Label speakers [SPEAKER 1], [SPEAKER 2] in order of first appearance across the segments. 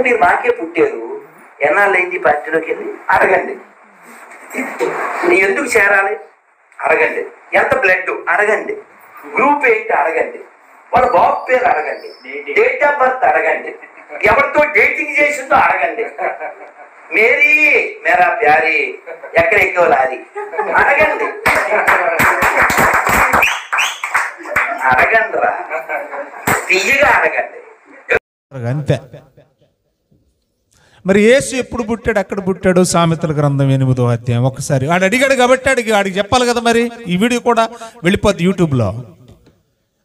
[SPEAKER 1] ఏమంటే మీరు మాకే పుట్టారు, ఎన్నాళ్ళైంది పార్టీలోకి వెళ్ళి అడగండి. ఎందుకు చేరాలి అడగండి. ఎంత బ్లడ్ అడగండి. గ్రూప్ ఏంటి అడగండి. వాళ్ళ బాబు పేరు అడగండి. డేట్ ఆఫ్ బర్త్ అడగండి. ఎవరితో డేటింగ్ చేసిందో అడగండి. మేరీ మేరా ప్యారీ ఎక్కడ ఎక్కువ లారీ అడగండి. అడగండి రా, తీయగా అడగండి.
[SPEAKER 2] అంతే. మరి యేసు ఎప్పుడు పుట్టాడు, ఎక్కడ పుట్టాడు? సామెతల గ్రంథం 8వ అధ్యాయం. ఒకసారి వాడు అడిగాడు కాబట్టి వాడికి చెప్పాలి కదా. మరి ఈ వీడియో కూడా వెళ్ళిపోద్ది యూట్యూబ్లో.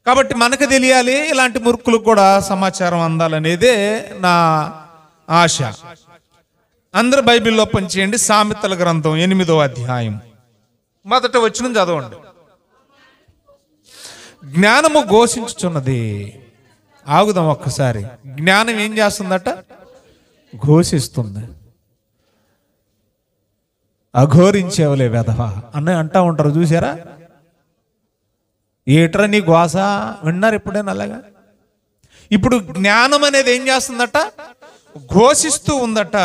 [SPEAKER 2] కాబట్టి మనకు తెలియాలి, ఇలాంటి మూర్ఖులకు కూడా సమాచారం అందాలనేదే నా ఆశ. అందరు బైబిల్లో పనిచేయండి. సామెతల గ్రంథం 8వ అధ్యాయం మొదట వచనం చదవండి. జ్ఞానము ఘోషించుచున్నది. ఆగుదాం ఒక్కసారి. జ్ఞానం ఏం చేస్తుందట? ఘోషిస్తుంది. అఘోరించేవలే వెధవా అని అంటా ఉంటారు, చూసారా? ఏట్రా నీ ఘోష విన్నారు ఎప్పుడైనా అలాగా? ఇప్పుడు జ్ఞానం అనేది ఏం చేస్తుందట? ఘోషిస్తూ ఉందట.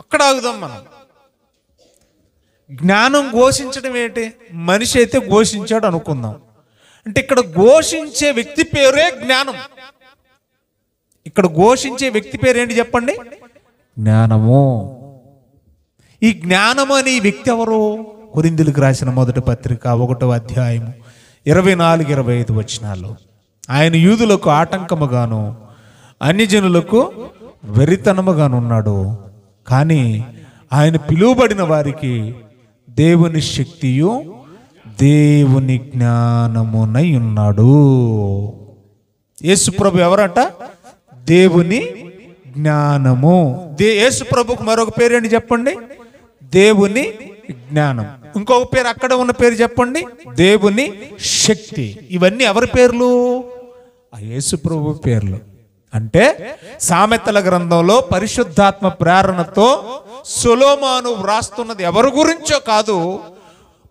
[SPEAKER 2] అక్కడ ఆగుదాం మనం. జ్ఞానం ఘోషించడం ఏంటి? మనిషి అయితే ఘోషించాడు అనుకుందాం. అంటే ఇక్కడ ఘోషించే వ్యక్తి పేరే జ్ఞానం. ఇక్కడ ఘోషించే వ్యక్తి పేరు ఏంటి చెప్పండి? జ్ఞానము. ఈ జ్ఞానము అనే ఈ వ్యక్తి ఎవరు? కొరింథీయులకు రాసిన మొదటి పత్రిక 1వ అధ్యాయం 24-25 వచనాలు. ఆయన యూదులకు ఆటంకముగాను అన్యజనులకు వెరితనముగానున్నాడు. కానీ ఆయన పిలువబడిన వారికి దేవుని శక్తియు దేవుని జ్ఞానమునై ఉన్నాడు. యేసు ప్రభు ఎవరంట? దేవుని జ్ఞానము. యేసు ప్రభుకు మరొక పేరేంటి చెప్పండి? దేవుని జ్ఞానం. ఇంకొక పేరు అక్కడ ఉన్న పేరు చెప్పండి, దేవుని శక్తి. ఇవన్నీ ఎవరి పేర్లు? ఆ యేసు ప్రభు పేర్లు. అంటే సామెతల గ్రంథంలో పరిశుద్ధాత్మ ప్రేరణతో సొలొమోను వ్రాస్తున్నది ఎవరి గురించో కాదు.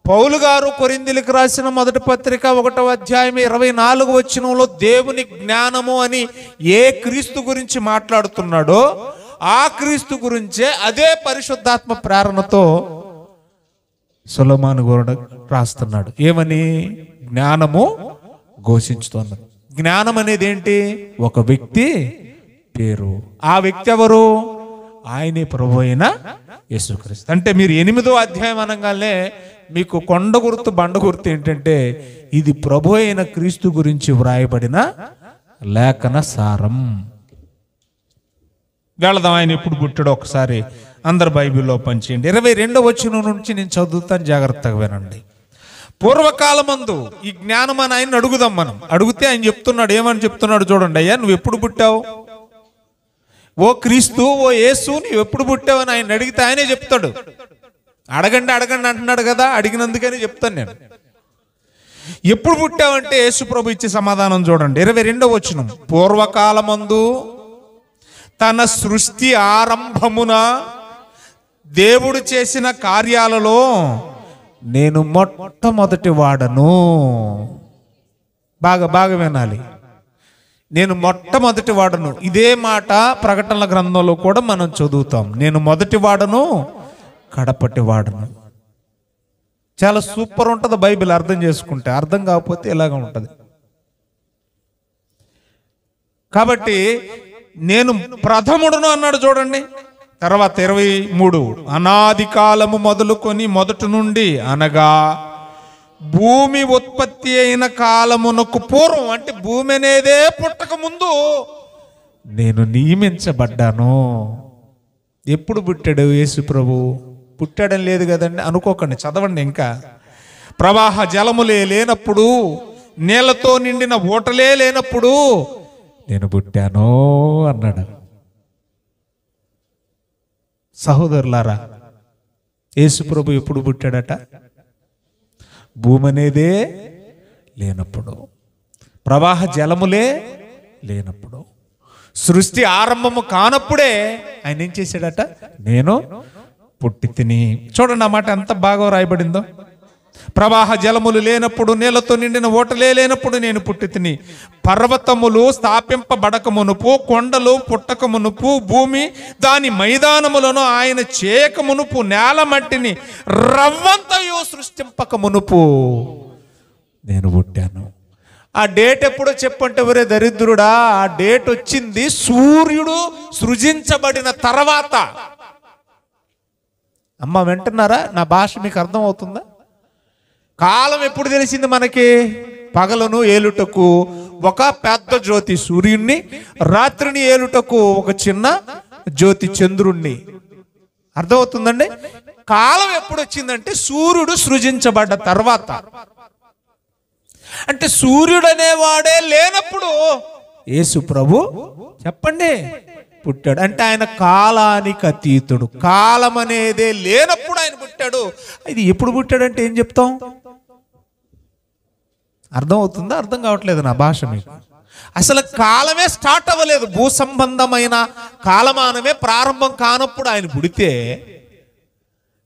[SPEAKER 2] పౌలు గారు కొరింథీయులకు రాసిన మొదటి పత్రిక 1వ అధ్యాయం 24వ వచనంలో దేవుని జ్ఞానము అని ఏ క్రీస్తు గురించి మాట్లాడుతున్నాడో ఆ క్రీస్తు గురించే అదే పరిశుద్ధాత్మ ప్రేరణతో సొలొమోను కూడా రాస్తున్నాడు. ఏమని? జ్ఞానము ఘోషించుతున్నది. జ్ఞానం అనేది ఏంటి? ఒక వ్యక్తి పేరు. ఆ వ్యక్తి ఎవరు? ఆయనే ప్రభు అయిన యేసుక్రీస్తు. అంటే మీరు 8వ అధ్యాయం అనగానే మీకు కొండ గుర్తు బండ గుర్తు ఏంటంటే ఇది ప్రభు అయిన క్రీస్తు గురించి వ్రాయబడిన లేఖన సారం. వెళదాం. ఆయన ఎప్పుడు పుట్టాడో ఒకసారి అందరు బైబిల్లో పంచేయండి. 22వ వచనం నుంచి నేను చదువుతాను, జాగ్రత్తగా వినండి. పూర్వకాలమందు ఈ జ్ఞానం అని ఆయన అడుగుదాం మనం. అడిగితే ఆయన చెప్తున్నాడు. ఏమని చెప్తున్నాడు చూడండి. అయ్యా నువ్వు ఎప్పుడు పుట్టావు? ఓ క్రీస్తు, ఓ యేసు, నువ్వు ఎప్పుడు పుట్టావని ఆయన అడిగితే ఆయనే చెప్తాడు. అడగండి అడగండి అంటున్నాడు కదా, అడిగినందుకనే చెప్తాను నేను. ఎప్పుడు పుట్టావంటే యేసు ప్రభు ఇచ్చే సమాధానం చూడండి. 22వ వచనం. పూర్వకాలమందు తన సృష్టి ఆరంభమున దేవుడు చేసిన కార్యాలలో నేను మొట్టమొదటి వాడను. బాగా బాగా వినాలి. నేను మొట్టమొదటి వాడను. ఇదే మాట ప్రకటనల గ్రంథంలో కూడా మనం చదువుతాం. నేను మొదటి వాడను, కడపటి వాడను. చాలా సూపర్ ఉంటుంది బైబిల్ అర్థం చేసుకుంటే. అర్థం కాకపోతే ఇలాగ ఉంటుంది. కాబట్టి నేను ప్రథముడును అన్నాడు చూడండి. తర్వాత 23. అనాది కాలము మొదలుకొని మొదటి నుండి అనగా భూమి ఉత్పత్తి అయిన కాలమునకు పూర్వం, అంటే భూమి అనేదే పుట్టక ముందు నేను నియమించబడ్డాను. ఎప్పుడు పుట్టాడు యేసు ప్రభు? పుట్టాడని లేదు కదండి అనుకోకండి, చదవండి. ఇంకా ప్రవాహ జలములే లేనప్పుడు, నీళ్లతో నిండిన ఊటలే లేనప్పుడు నేను పుట్టాను అన్నాడు. సహోదరులారా, యేసు ప్రభు ఎప్పుడు పుట్టాడట? భూమి అనేదే లేనప్పుడు, ప్రవాహ జలములే లేనప్పుడు, సృష్టి ఆరంభము కానప్పుడే ఆయన ఏం చేశాడట? నేను పుట్టి తిని. చూడండి ఆ మాట ఎంత బాగా రాయబడిందో. ప్రవాహ జలములు లేనప్పుడు, నీళ్లతో నిండిన ఓటలే లేనప్పుడు నేను పుట్టి తిని, పర్వతములు స్థాపింపబడక మునుపు, కొండలు పుట్టక మునుపు, భూమి దాని మైదానములను ఆయన చేయక మునుపు, నేల మట్టిని రవ్వంతయు సృష్టింపక మునుపు నేను పుట్టాను. ఆ డేట్ ఎప్పుడో చెప్పంటే ఒరే దరిద్రుడా, ఆ డేట్ వచ్చింది సూర్యుడు సృజించబడిన తర్వాత. అమ్మ వింటున్నారా? నా భాష మీకు అర్థం అవుతుందా? కాలం ఎప్పుడు తెలిసింది మనకి? పగలను ఏలుటకు ఒక పెద్ద జ్యోతి సూర్యుణ్ణి, రాత్రిని ఏలుటకు ఒక చిన్న జ్యోతి చంద్రుణ్ణి. అర్థమవుతుందండి? కాలం ఎప్పుడు వచ్చిందంటే సూర్యుడు సృజించబడ్డ తర్వాత. అంటే సూర్యుడు అనేవాడే లేనప్పుడు యేసు ప్రభు చెప్పండి పుట్టాడు. అంటే ఆయన కాలానికి అతీతుడు. కాలం అనేదే లేనప్పుడు ఆయన పుట్టాడు. ఇది ఎప్పుడు పుట్టాడంటే ఏం చెప్తాం? అర్థం అవుతుందా? అర్థం కావట్లేదు నా భాష మీకు. అసలు కాలమే స్టార్ట్ అవ్వలేదు. భూ సంబంధమైన కాలమానమే ప్రారంభం కానప్పుడు ఆయన పుడితే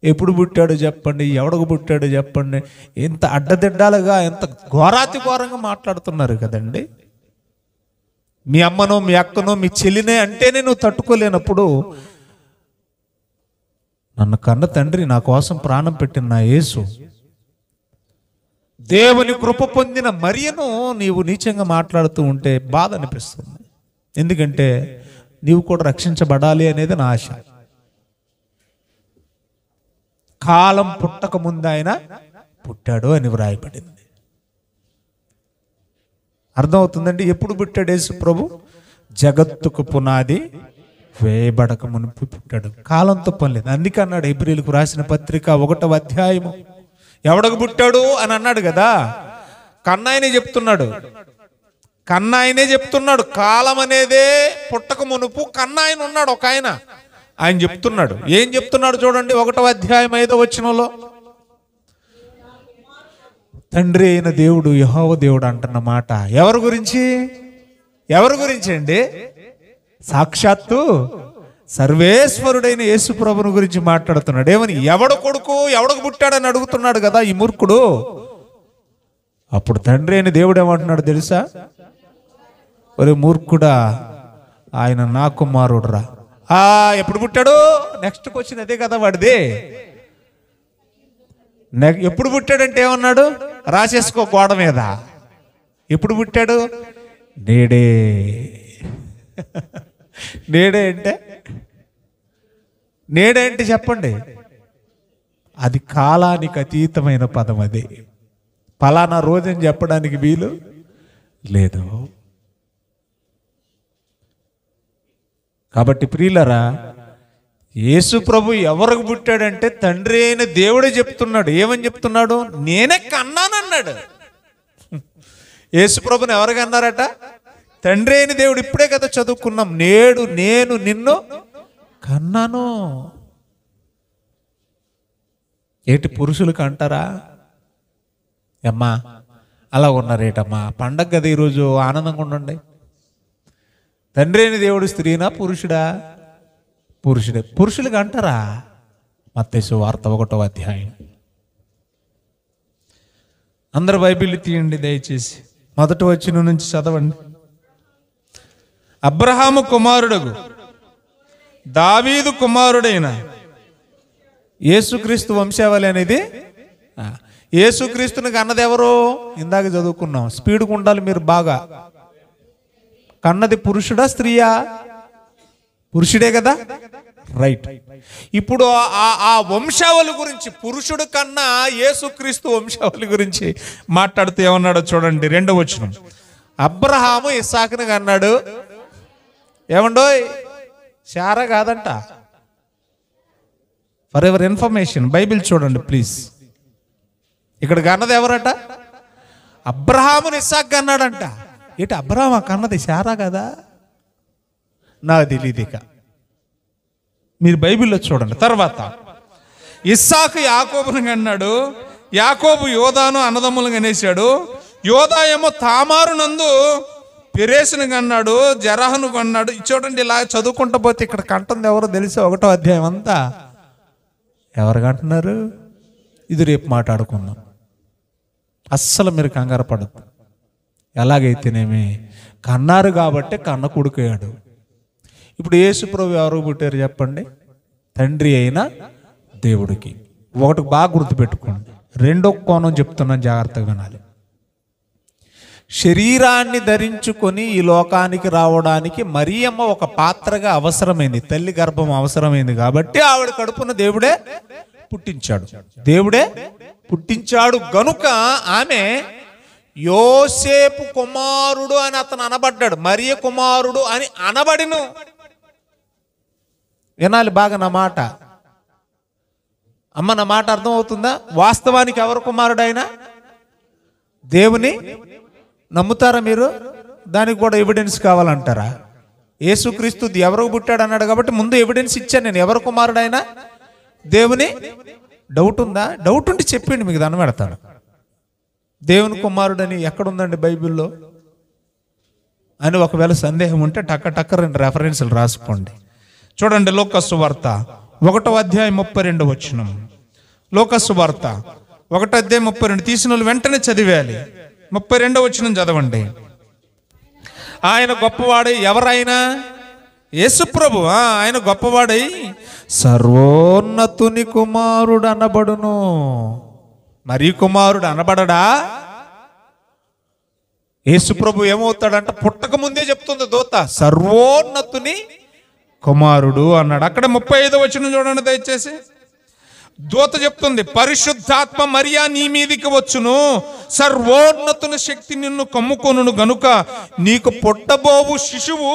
[SPEAKER 2] ఎప్పుడు పుట్టాడు చెప్పండి? ఎవడకు పుట్టాడు చెప్పండి? ఎంత అడ్డదిడ్డాలుగా, ఎంత ఘోరాతి ఘోరంగా మాట్లాడుతున్నారు కదండి. మీ అమ్మనో, మీ అక్కనో, మీ చెల్లినే అంటేనే నువ్వు తట్టుకోలేనప్పుడు, నన్ను కన్న తండ్రి, నా కోసం ప్రాణం పెట్టిన నా యేసు, దేవుని కృప పొందిన మరియను నీవు నీచంగా మాట్లాడుతూ ఉంటే బాధ అనిపిస్తుంది. ఎందుకంటే నీవు కూడా రక్షించబడాలి అనేది నా ఆశ. కాలం పుట్టక ముందు ఆయన పుట్టాడు అని వ్రాయబడింది. అర్థమవుతుందండి? ఎప్పుడు పుట్టాడు యేసు ప్రభు? జగత్తుకు పునాది వేయబడక మునుపు పుట్టాడు. కాలంతో పని లేదు. అందుకే అన్నాడు హెబ్రీయులకు రాసిన పత్రిక 1వ అధ్యాయము, ఎవడకు పుట్టాడు అని అన్నాడు కదా. కన్నాయనే చెప్తున్నాడు. కన్నాయనే చెప్తున్నాడు. కాలం అనేదే పుట్టక మునుపు కన్నాయన ఉన్నాడు ఒక ఆయన. ఆయన చెప్తున్నాడు. ఏం చెప్తున్నాడు చూడండి 1వ అధ్యాయం 5వ వచనంలో, తండ్రి అయిన దేవుడు యెహోవా దేవుడు అంటున్న మాట ఎవరి గురించి? ఎవరి గురించి అండి? సాక్షాత్తు సర్వేశ్వరుడైన యేసు ప్రభుని గురించి మాట్లాడుతున్నాడు. ఏమని? ఎవడు కొడుకు, ఎవడకు పుట్టాడని అడుగుతున్నాడు కదా ఈ మూర్ఖుడు. అప్పుడు తండ్రి అయిన దేవుడు ఏమంటున్నాడు తెలుసా? ఒరే మూర్ఖుడా, ఆయన నా కుమారుడు రా. ఎప్పుడు పుట్టాడు? నెక్స్ట్ క్వశ్చన్ అదే కదా వాడిది. ఎప్పుడు పుట్టాడంటే ఏమన్నాడు? రాసేసుకో గోడ మీద. ఎప్పుడు పుట్టాడు? నేడే. నేడే అంటే నేడే అంటే చెప్పండి. అది కాలానికి అతీతమైన పదం. అది ఫలానా రోజని చెప్పడానికి వీలు లేదు. కాబట్టి ప్రియులరా, యేసు ప్రభు ఎవరికి పుట్టాడంటే తండ్రి అయిన దేవుడే చెప్తున్నాడు. ఏమని చెప్తున్నాడు? నేనే కన్నానన్నాడు. యేసు ప్రభుని ఎవరికి అన్నారట? తండ్రి అయిన దేవుడు. ఇప్పుడే కదా చదువుకున్నాం, నేడు నేను నిన్ను కన్నాను. ఏంటి పురుషులకు అంటారా? అమ్మా అలా ఉన్నారేటమ్మా, పండగ కదా ఈరోజు, ఆనందంగా ఉండండి. తండ్రి అయిన దేవుడు స్త్రీనా పురుషుడా? పురుషుడే. పురుషులకు అంటారా? మత్తయి సువార్త 1వ అధ్యాయం. అందరు బైబిల్ తీయండి దయచేసి. 1వ వచనం నుంచి చదవండి. అబ్రహాము కుమారుడగు దావీదు కుమారుడైన యేసుక్రీస్తు వంశావళి అనేది. యేసుక్రీస్తుని కన్నది ఎవరు? ఇందాక చదువుకున్నాం. స్పీడ్గా ఉండాలి మీరు బాగా. కన్నది పురుషుడా స్త్రీయా? పురుషుడే కదా, రైట్. ఇప్పుడు ఆ వంశావళి గురించి, పురుషుడు కన్నా యేసుక్రీస్తు వంశావళి గురించి మాట్లాడుతూ ఏమన్నాడో చూడండి 2వ వచనం. అబ్రహాము ఇస్సాకుని కన్నాడు. ఏమండోయ్, శారా కాదంట. ఫర్ ఎవర్ ఇన్ఫర్మేషన్ బైబిల్ చూడండి ప్లీజ్. ఇక్కడ కన్నది ఎవరట? అబ్రహాముని ఇస్సాకు కన్నాడంట. ఏంటి అబ్రహాం కన్నది శారా కదా? నాకు తెలియదు. ఇక మీరు బైబిల్లో చూడండి. తర్వాత ఇస్సాకు యాకోబుని కన్నాడు. యాకోబు యోదాను అన్నదమ్ములు కనేశాడు. యోదా ఏమో తామారు నందు పెరేసును కన్నాడు, జరహను కన్నాడు. చూడండి, ఇలా చదువుకుంటూ పోతే ఇక్కడ కంటుంది ఎవరో తెలిసే 1వ అధ్యాయం అంతా. ఎవరు కంటున్నారు? ఇది రేపు మాట్లాడుకుందాం. అస్సలు మీరు కంగారు పడద్దు. ఎలాగైతేనేమి కన్నారు కాబట్టి కన్న కొడుకయ్యాడు. ఇప్పుడు యేసు ప్రభు ఎవరు పుట్టారు చెప్పండి? తండ్రి అయిన దేవుడికి. ఒకటి బాగా గుర్తుపెట్టుకోండి. రెండో కోణం చెప్తున్నాను, జాగ్రత్తగా వినాలి. శరీరాన్ని ధరించుకొని ఈ లోకానికి రావడానికి మరియమ్మ ఒక పాత్రగా అవసరమైంది. తల్లి గర్భం అవసరమైంది కాబట్టి ఆవిడ కడుపున దేవుడే పుట్టించాడు. దేవుడే పుట్టించాడు గనుక ఆమె యోసేపు కుమారుడు అని అతను అనబడ్డాడు. మరియ కుమారుడు అని అనబడిను. వినాలి బాగా నా మాట. అమ్మ, నా మాట అర్థమవుతుందా? వాస్తవానికి ఎవరు కుమారుడు ఆయన? దేవుని నమ్ముతారా మీరు? దానికి కూడా ఎవిడెన్స్ కావాలంటారా? యేసుక్రీస్తు ఎవరికి పుట్టాడు అన్నాడు కాబట్టి ముందు ఎవిడెన్స్ ఇచ్చాను నేను. ఎవరు కుమారుడు ఆయన? దేవుని. డౌట్ ఉందా? డౌట్ ఉంటే చెప్పండి, మీకు దండం పెడతాను. దేవుని కుమారుడని ఎక్కడుందండి బైబిల్లో అని ఒకవేళ సందేహం ఉంటే టక్క 2 రెఫరెన్స్లు రాసుకోండి. చూడండి, లోకసు వార్త 1వ అధ్యాయం 32 వచనం. లోకసు వార్త 1వ అధ్యాయం 32 తీసిన వాళ్ళు వెంటనే చదివేయాలి. 32వ వచనం చదవండి. ఆయన గొప్పవాడై, ఎవరైనా యేసు ప్రభు ఆయన గొప్పవాడై సర్వోన్నతుని కుమారుడు అనబడును. మరి కుమారుడు అనబడడా? యేసు ప్రభు ఏమవుతాడంట? పుట్టక ముందే చెప్తుంది దూత, సర్వోన్నతుని కుమారుడు అన్నాడు. అక్కడ 35వ వచనం చూడండి దయచేసి. దూత చెప్తుంది, పరిశుద్ధాత్మ మరియా నీ మీదికి వచ్చును, సర్వోన్నతుని శక్తి నిన్ను కమ్ముకొనును గనుక నీకు పుట్టబోవు శిశువు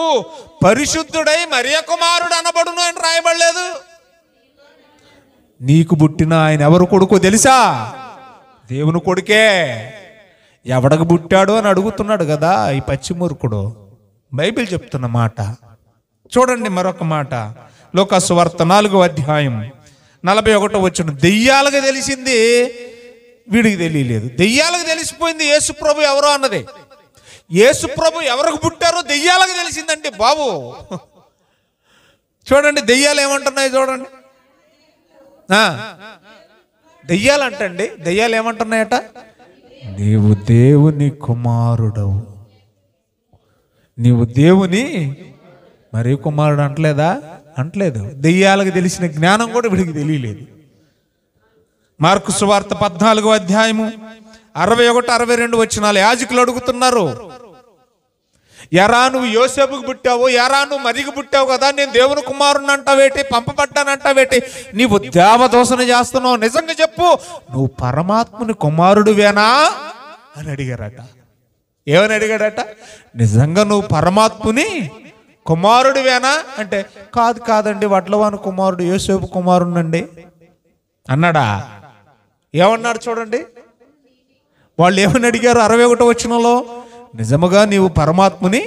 [SPEAKER 2] పరిశుద్ధుడై మరియ కుమారుడు అనబడును అని రాయబడలేదు. నీకు పుట్టిన ఆయన ఎవరు కొడుకో తెలుసా? దేవుని కొడుకే. ఎవడకు పుట్టాడు అని అడుగుతున్నాడు కదా ఈ పచ్చిమూర్ఖుడు. బైబిల్ చెప్తున్న మాట చూడండి. మరొక మాట, లోకాసు వార్త 4వ అధ్యాయం 41వ వచనం. దెయ్యాలకు తెలిసింది, వీడికి తెలియలేదు. దెయ్యాలకు తెలిసిపోయింది యేసు ప్రభు ఎవరో అన్నది. యేసు ప్రభు ఎవరికి పుట్టారో దెయ్యాలకు తెలిసిందండి బాబు. చూడండి దెయ్యాలు ఏమంటున్నాయి చూడండి. దెయ్యాలు అంటండి, దెయ్యాలు ఏమంటున్నాయట? నీవు దేవుని కుమారుడవు, నీవు దేవుని మరి కుమారుడు అంటలేదా? అంటలేదు. దెయ్యాలకు తెలిసిన జ్ఞానం కూడా వీడికి తెలియలేదు. మార్కు సువార్త 14వ అధ్యాయము 61, 62 వచనాలు. యాజకులు అడుగుతున్నారు, ఎరా నువ్వు యోసేపుకు పుట్టావు, ఎరా నువ్వు మరికి పుట్టావు కదా, నేను దేవుని కుమారుని అంటావేటి, పంపబడ్డానంటావేటి, నీవు దేవదోషణ చేస్తున్నావు, నిజంగా చెప్పు, నువ్వు పరమాత్ముని కుమారుడువేనా అని అడిగారట. ఏమని అడిగాడట? నిజంగా నువ్వు పరమాత్ముని కుమారుడివేనా అంటే, కాదండి, వడ్లవాని కుమారుడు యోసేపు కుమారునండి అన్నాడా? ఏమన్నాడు చూడండి. వాళ్ళు ఏమని అడిగారు 61వ వచనంలో? నిజముగా నీవు పరమాత్ముని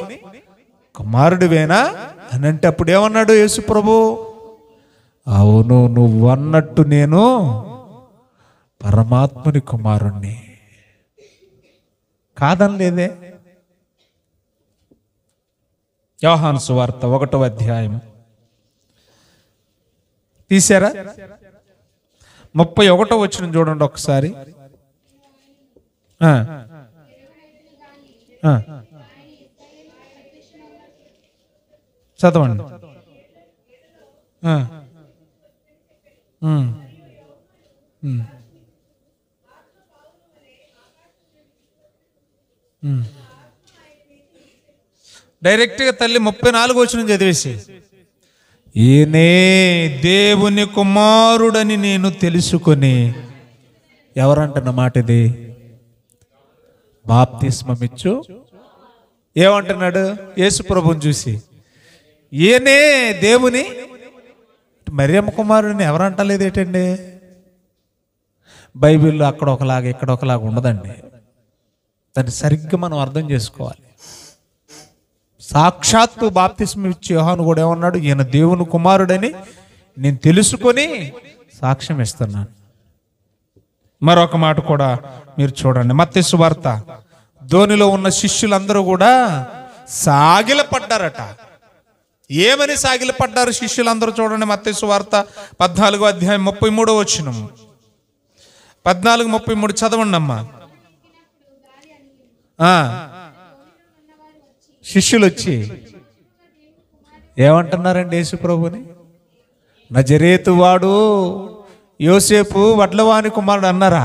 [SPEAKER 2] కుమారుడివేనా అని అంటే అప్పుడు ఏమన్నాడు యేసు ప్రభు? అవును, నువ్వు అన్నట్టు నేను పరమాత్ముని కుమారుణ్ణి. కాదనలేదే. యోహాను సువార్త 1వ అధ్యాయం తీశారా? 31వ వచనం చూడండి ఒకసారి. చదవండి. డైరెక్ట్గా తల్లి 34వ వచనం చదివేసి, ఈయనే దేవుని కుమారుడని నేను తెలుసుకొని, ఎవరంటున్న మాట ఇది? బాప్తిస్మమిచ్చు ఏమంటున్నాడు యేసు ప్రభుని చూసి? ఈయనే దేవుని. మరియమ్మ కుమారుడిని ఎవరంటలేదు ఏంటండి? బైబిల్లో అక్కడ ఒకలాగా ఇక్కడ ఒకలాగా ఉండదండి. దాన్ని సరిగ్గా మనం అర్థం చేసుకోవాలి. సాక్షాత్తు బాప్తిస్మం ఇచ్చి యోహాను కూడా ఏమన్నాడు? ఈయన దేవుని కుమారుడని నేను తెలుసుకొని సాక్ష్యం ఇస్తున్నాను. మరొక మాట కూడా మీరు చూడండి. మత్తయి సువార్త, ధోనిలో ఉన్న శిష్యులందరూ కూడా సాగిలపడ్డారట. ఏమని సాగిలపడ్డారు శిష్యులందరూ చూడండి. మత్తయి సువార్త 14వ అధ్యాయం 33వ వచనం. 14:33 చదవండి అమ్మా. శిష్యులు వచ్చి ఏమంటున్నారండి యేసు ప్రభుని? నజరేతు వాడు యోసేపు వడ్లవాని కుమారుడు అన్నారా?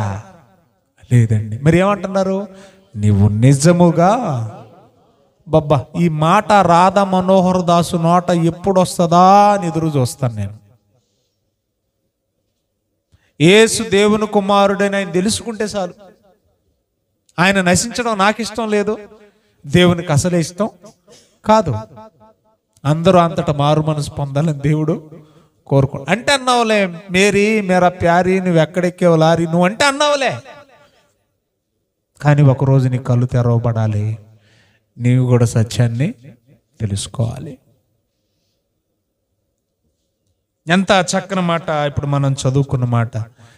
[SPEAKER 2] లేదండి. మరి ఏమంటున్నారు? నీవు నిజముగా బబ్బా, ఈ మాట రాధా మనోహర్ దాసు నోట ఎప్పుడు వస్తుందా అని ఎదురు చూస్తాను నేను. యేసు దేవుని కుమారుడని ఆయన తెలుసుకుంటే చాలు. ఆయన నశించడం నాకు ఇష్టం లేదు, దేవునికి అసలే ఇష్టం కాదు. అందరూ అంతటా మారు మనసు పొందాలని దేవుడు కోరుకో. అంటే అన్నావులే మేరీ మేరా ప్యారీ, నువ్వు ఎక్కడెక్కేవు లారీ, నువ్వు అంటే అన్నావులే. కానీ ఒకరోజు నీ కళ్ళు తెరవబడాలి, నీవు కూడా సత్యాన్ని తెలుసుకోవాలి. ఎంత చక్కని మాట ఇప్పుడు మనం చదువుకున్న మాట.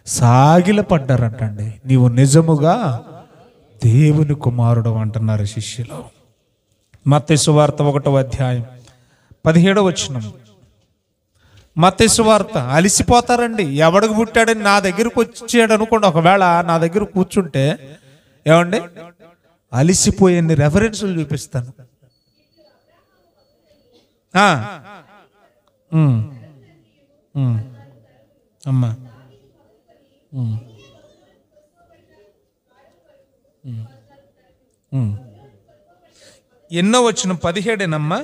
[SPEAKER 2] సాగిలపడ్డారంటండి. నీవు నిజముగా దేవుని కుమారుడు అంటున్నారు శిష్యులు. మత్తయి సువార్త 1వ అధ్యాయం 17వ వచనం. మత్తయి సువార్త. అలిసిపోతారండి. ఎవడికి పుట్టాడని నా దగ్గరకు వచ్చాడు అనుకోండి, ఒకవేళ నా దగ్గర కూర్చుంటే ఏమండి అలిసిపోయే రెఫరెన్సులు చూపిస్తాను. అమ్మా ఎన్నో వచ్చిన 17ఏనమ్మా?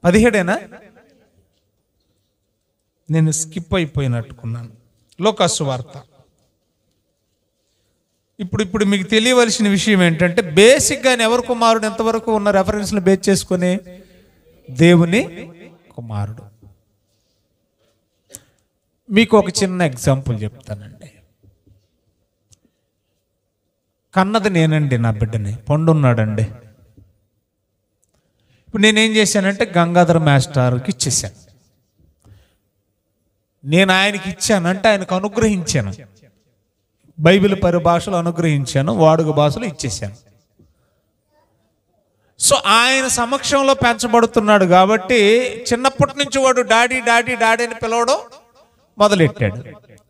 [SPEAKER 2] 17ఏనా? నేను స్కిప్ అయిపోయినట్టుకున్నాను. లోకాసు వార్త. ఇప్పుడు మీకు తెలియవలసిన విషయం ఏంటంటే, బేసిక్గా ఎవరు కుమారుడు ఎంతవరకు ఉన్న రెఫరెన్స్లు బేస్ చేసుకుని దేవుని కుమారుడు. మీకు ఒక చిన్న ఎగ్జాంపుల్ చెప్తానండి. కన్నది నేనండి నా బిడ్డని, పండున్నాడండి. ఇప్పుడు నేనేం చేశానంటే గంగాధర్ మాస్టర్కి ఇచ్చేసాను. నేను ఆయనకి ఇచ్చానంటే ఆయనకు అనుగ్రహించాను, బైబిల్ పరిభాషలో అనుగ్రహించాను, వాడుక భాషలో ఇచ్చేసాను. సో ఆయన సమక్షంలో పెంచబడుతున్నాడు కాబట్టి చిన్నప్పటి నుంచి వాడు డాడీ డాడీ డాడీ అని పిలవడం మొదలెట్టాడు.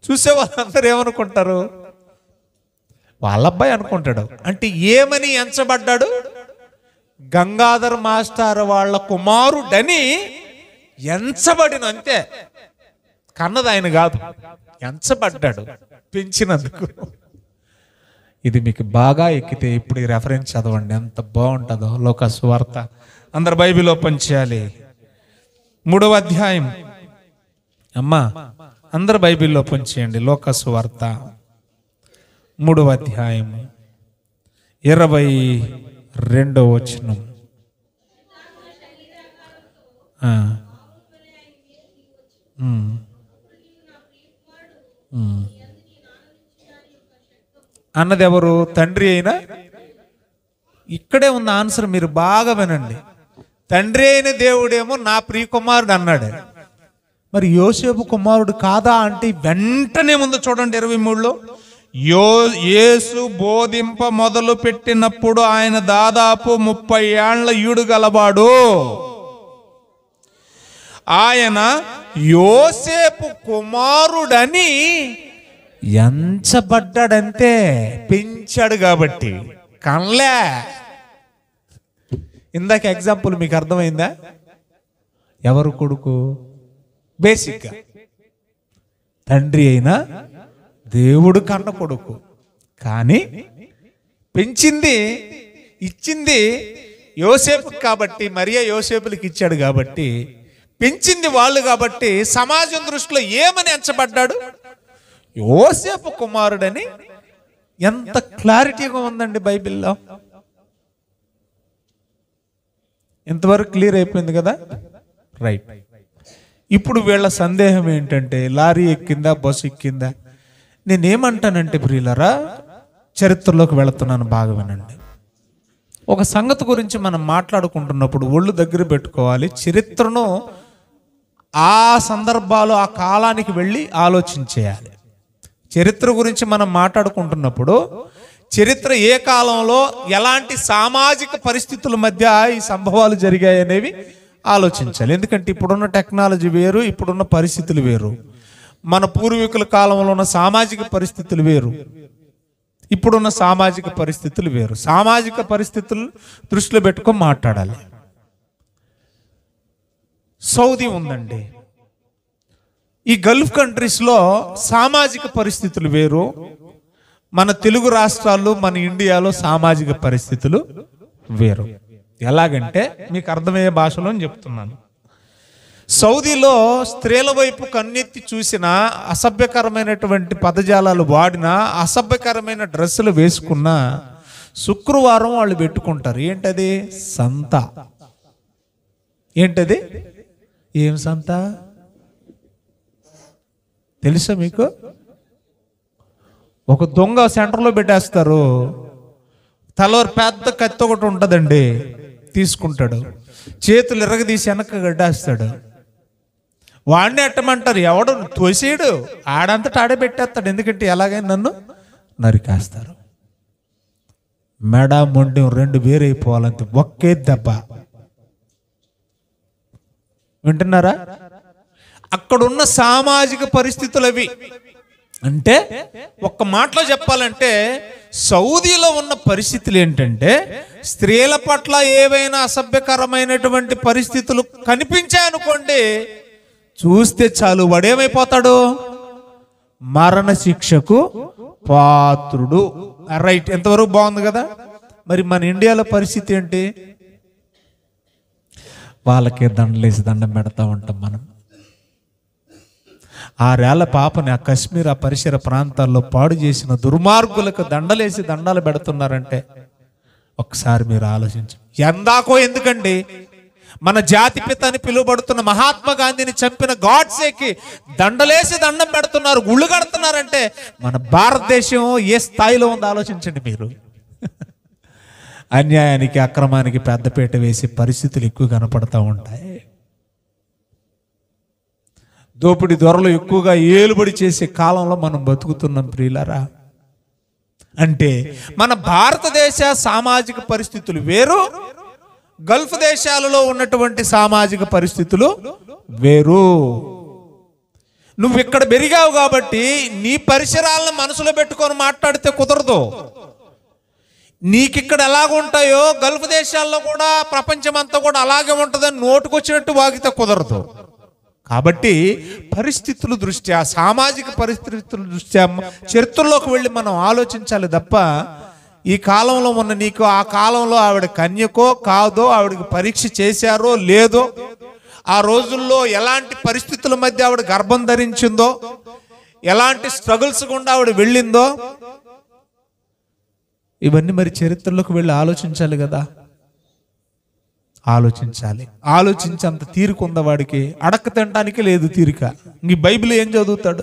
[SPEAKER 2] చూసే వాళ్ళందరూ ఏమనుకుంటారు? వాళ్ళ అబ్బాయి అనుకుంటాడు. అంటే ఏమని ఎంచబడ్డాడు? గంగాధర్ మాస్టర్ వాళ్ళ కుమారుడని ఎంచబడిన, అంతే. కన్నది ఆయన కాదు, ఎంచబడ్డాడు పెంచినందుకు. ఇది మీకు బాగా ఎక్కితే ఇప్పుడు ఈ రెఫరెన్స్ చదవండి, ఎంత బాగుంటుందో. లోకాసు వార్త. అందరు బైబిల్ ఓపెన్ చేయాలి. 3వ అధ్యాయం. అమ్మా అందరు బైబిల్ ఓపెన్ చేయండి. లోకాసు వార్త 3వ అధ్యాయం 22వ వచనం. అన్నది ఎవరు? తండ్రి అయినా. ఇక్కడే ఉన్న ఆన్సర్, మీరు బాగా వినండి. తండ్రి అయిన దేవుడేమో నా ప్రియ కుమారుడు అన్నాడు. మరి యోసేపు కుమారుడు కాదా అంటే వెంటనే ముందు చూడండి 23లో. యేసు బోధింప మొదలు పెట్టినప్పుడు ఆయన దాదాపు 30 ఏళ్ల ఈడు గలవాడు. ఆయన యోసేపు కుమారుడని ఎంచబడ్డాడంతే, పెంచాడు కాబట్టి. కనలే. ఇందాక ఎగ్జాంపుల్ మీకు అర్థమైందా? ఎవరు కొడుకు? బేసిక్గా తండ్రి అయినా దేవుడు కన్న కొడుకు, కానీ పెంచింది ఇచ్చింది యోసేపు కాబట్టి, మరియా యోసేపులకి ఇచ్చాడు కాబట్టి, పెంచింది వాళ్ళు కాబట్టి సమాజం దృష్టిలో ఏమని ఎంచబడ్డాడు? యోసేపు కుమారుడని. ఎంత క్లారిటీగా ఉందండి బైబిల్లో. ఇంతవరకు క్లియర్ అయిపోయింది కదా? రైట్. ఇప్పుడు వీళ్ళ సందేహం ఏంటంటే, లారీ ఎక్కిందా, బస్సు ఎక్కిందా? నేనేమంటానంటే ప్రియులరా, చరిత్రలోకి వెళుతున్నాను, బాగా వినండి. ఒక సంగతి గురించి మనం మాట్లాడుకుంటున్నప్పుడు ఒళ్ళు దగ్గర పెట్టుకోవాలి. చరిత్రను ఆ సందర్భాలు, ఆ కాలానికి వెళ్ళి ఆలోచించేయాలి. చరిత్ర గురించి మనం మాట్లాడుకుంటున్నప్పుడు చరిత్ర ఏ కాలంలో ఎలాంటి సామాజిక పరిస్థితుల మధ్య ఈ సంభవాలు జరిగాయి అనేవి ఆలోచించాలి. ఎందుకంటే ఇప్పుడున్న టెక్నాలజీ వేరు, ఇప్పుడున్న పరిస్థితులు వేరు, మన పూర్వీకుల కాలంలో ఉన్న సామాజిక పరిస్థితులు వేరు. ఇప్పుడున్న సామాజిక పరిస్థితులు వేరు. సామాజిక పరిస్థితులు దృష్టిలో పెట్టుకొని మాట్లాడాలి. సౌదీ ఉందండి. ఈ గల్ఫ్ కంట్రీస్లో సామాజిక పరిస్థితులు వేరు. మన తెలుగు రాష్ట్రాల్లో, మన ఇండియాలో సామాజిక పరిస్థితులు వేరు. ఎలాగంటే మీకు అర్థమయ్యే భాషలో చెప్తున్నాను. సౌదీలో స్త్రీల వైపు కన్నెత్తి చూసిన, అసభ్యకరమైనటువంటి పదజాలాలు వాడిన, అసభ్యకరమైన డ్రెస్సులు వేసుకున్న శుక్రవారం వాళ్ళు పెట్టుకుంటారు. ఏంటది? సంత. ఏంటది? ఏం సంత తెలుసా మీకు? ఒక దొంగ సెంటర్లో పెట్టేస్తారు. తలవారు పెద్ద కత్తి ఒకటి ఉంటుందండి, తీసుకుంటాడు, చేతులు ఎరగదీసి వెనక్కి గడ్డేస్తాడు. వాడిని ఎట్టమంటారు, ఎవడు తోసేడు, ఆడంతటా ఆడే పెట్టేస్తాడు. ఎందుకంటే ఎలాగైనా నన్ను నరికేస్తారు. మెడ మొండి రెండు వేరైపోవాలంతే, ఒకే దెబ్బ. వింటున్నారా? అక్కడున్న సామాజిక పరిస్థితులు అవి. అంటే ఒక్క మాటలో చెప్పాలంటే సౌదీలో ఉన్న పరిస్థితులు ఏంటంటే, స్త్రీల పట్ల ఏవైనా అసభ్యకరమైనటువంటి పరిస్థితులు కనిపించాయనుకోండి, చూస్తే చాలు వాడేమైపోతాడు? మరణ శిక్షకు పాత్రుడు. రైట్, ఎంతవరకు బాగుంది కదా? మరి మన ఇండియాలో పరిస్థితి ఏంటి? వాళ్ళకే దండలేసి దండం పెడతా ఉంటాం మనం. 6 ఏళ్ల పాపని ఆ కశ్మీర్, ఆ పరిసర ప్రాంతాల్లో పాడు చేసిన దుర్మార్గులకు దండలేసి దండాలు పెడుతున్నారంటే ఒకసారి మీరు ఆలోచించండి. ఎందాకో ఎందుకండి? మన జాతి పిత అని పిలువబడుతున్న మహాత్మా గాంధీని చంపిన గాడ్సేకి దండలేసి దండం పెడుతున్నారు, గుళ్ళు కడుతున్నారంటే మన భారతదేశం ఏ స్థాయిలో ఉందో ఆలోచించండి మీరు. అన్యాయానికి, అక్రమానికి పెద్దపీట వేసే పరిస్థితులు ఎక్కువ కనపడతా ఉంటాయి. దోపిడి దొరలు ఎక్కువగా ఏలుబడి చేసే కాలంలో మనం బతుకుతున్నాం ప్రియులారా. అంటే మన భారతదేశ సామాజిక పరిస్థితులు వేరు, గల్ఫ్ దేశాలలో ఉన్నటువంటి సామాజిక పరిస్థితులు వేరు. నువ్వు ఇక్కడ పెరిగావు కాబట్టి నీ పరిసరాలను మనసులో పెట్టుకొని మాట్లాడితే కుదరదు. నీకిక్కడ ఎలాగుంటాయో గల్ఫ్ దేశాల్లో కూడా, ప్రపంచం అంతా కూడా అలాగే ఉంటుందని నోటుకొచ్చినట్టు వాగితే కుదరదు. కాబట్టి పరిస్థితుల దృష్ట్యా, సామాజిక పరిస్థితుల దృష్ట్యా చరిత్రలోకి వెళ్ళి మనం ఆలోచించాలి తప్ప, ఈ కాలంలో ఉన్న నీకు ఆ కాలంలో ఆవిడ కన్యకో కాదో, ఆవిడకి పరీక్ష చేశారో లేదో, ఆ రోజుల్లో ఎలాంటి పరిస్థితుల మధ్య ఆవిడ గర్భం ధరించిందో, ఎలాంటి స్ట్రగుల్స్ గుండా ఆవిడ వెళ్ళిందో, ఇవన్నీ మరి చరిత్రలోకి వెళ్ళి ఆలోచించాలి కదా. ఆలోచించాలి. ఆలోచించేంత తీరిక ఉందా వాడికి? అడక్క తినడానికి లేదు తీరిక. ఈ బైబిల్ ఏం చదువుతాడు?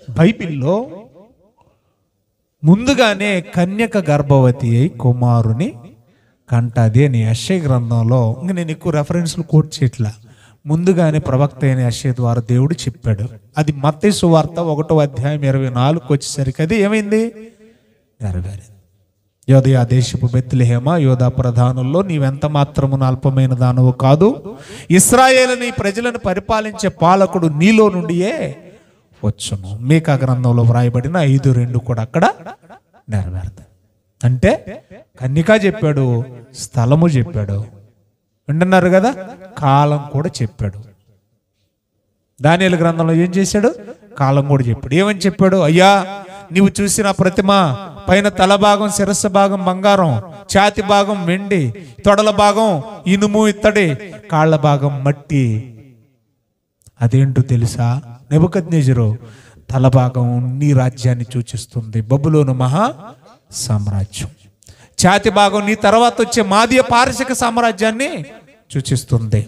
[SPEAKER 2] బైబిల్లో ముందుగానే కన్యక గర్భవతి అయి కుమారుని కంటది అని యెషయా గ్రంథంలో, ఇంక నేను ఎక్కువ రెఫరెన్స్లు కోట్ చేయట్లా, ముందుగానే ప్రవక్త అయిన యెషయా ద్వారా దేవుడు చెప్పాడు. అది మత్తయి సువార్త 1వ అధ్యాయం 24 వచ్చేసరికి అది ఏమైంది? నెరవేరింది. యోదయ దేశపు బెత్లెహేమ, యోధా ప్రధానుల్లో నీవెంత మాత్రమున అల్పమైన దానవు కాదు, ఇశ్రాయేలు నీ ప్రజలను పరిపాలించే పాలకుడు నీలో నుండియే వచ్చును. మీకా గ్రంథంలో వ్రాయబడిన 5:2 కూడా అక్కడ నెరవేరుతుంది. అంటే కన్యక చెప్పాడు, స్థలము చెప్పాడు, వింటున్నారు కదా, కాలం కూడా చెప్పాడు. దానియేలు గ్రంథంలో ఏం చేశాడు? కాలం కూడా చెప్పాడు. ఏమని చెప్పాడు? అయ్యా, నీవు చూసిన ప్రతిమ పైన తల భాగం, శిరస్సు భాగం బంగారం, ఛాతి భాగం వెండి, తొడల భాగం ఇనుము ఇత్తడి, కాళ్ళ భాగం మట్టి. అదేంటో తెలుసా? నెబుకద్నెజరు తల భాగం నీ రాజ్యాన్ని సూచిస్తుంది, బబులోను మహా సామ్రాజ్యం. ఛాతి భాగం నీ తర్వాత వచ్చే మాదీయ పారసిక సామ్రాజ్యాన్ని సూచిస్తుంది.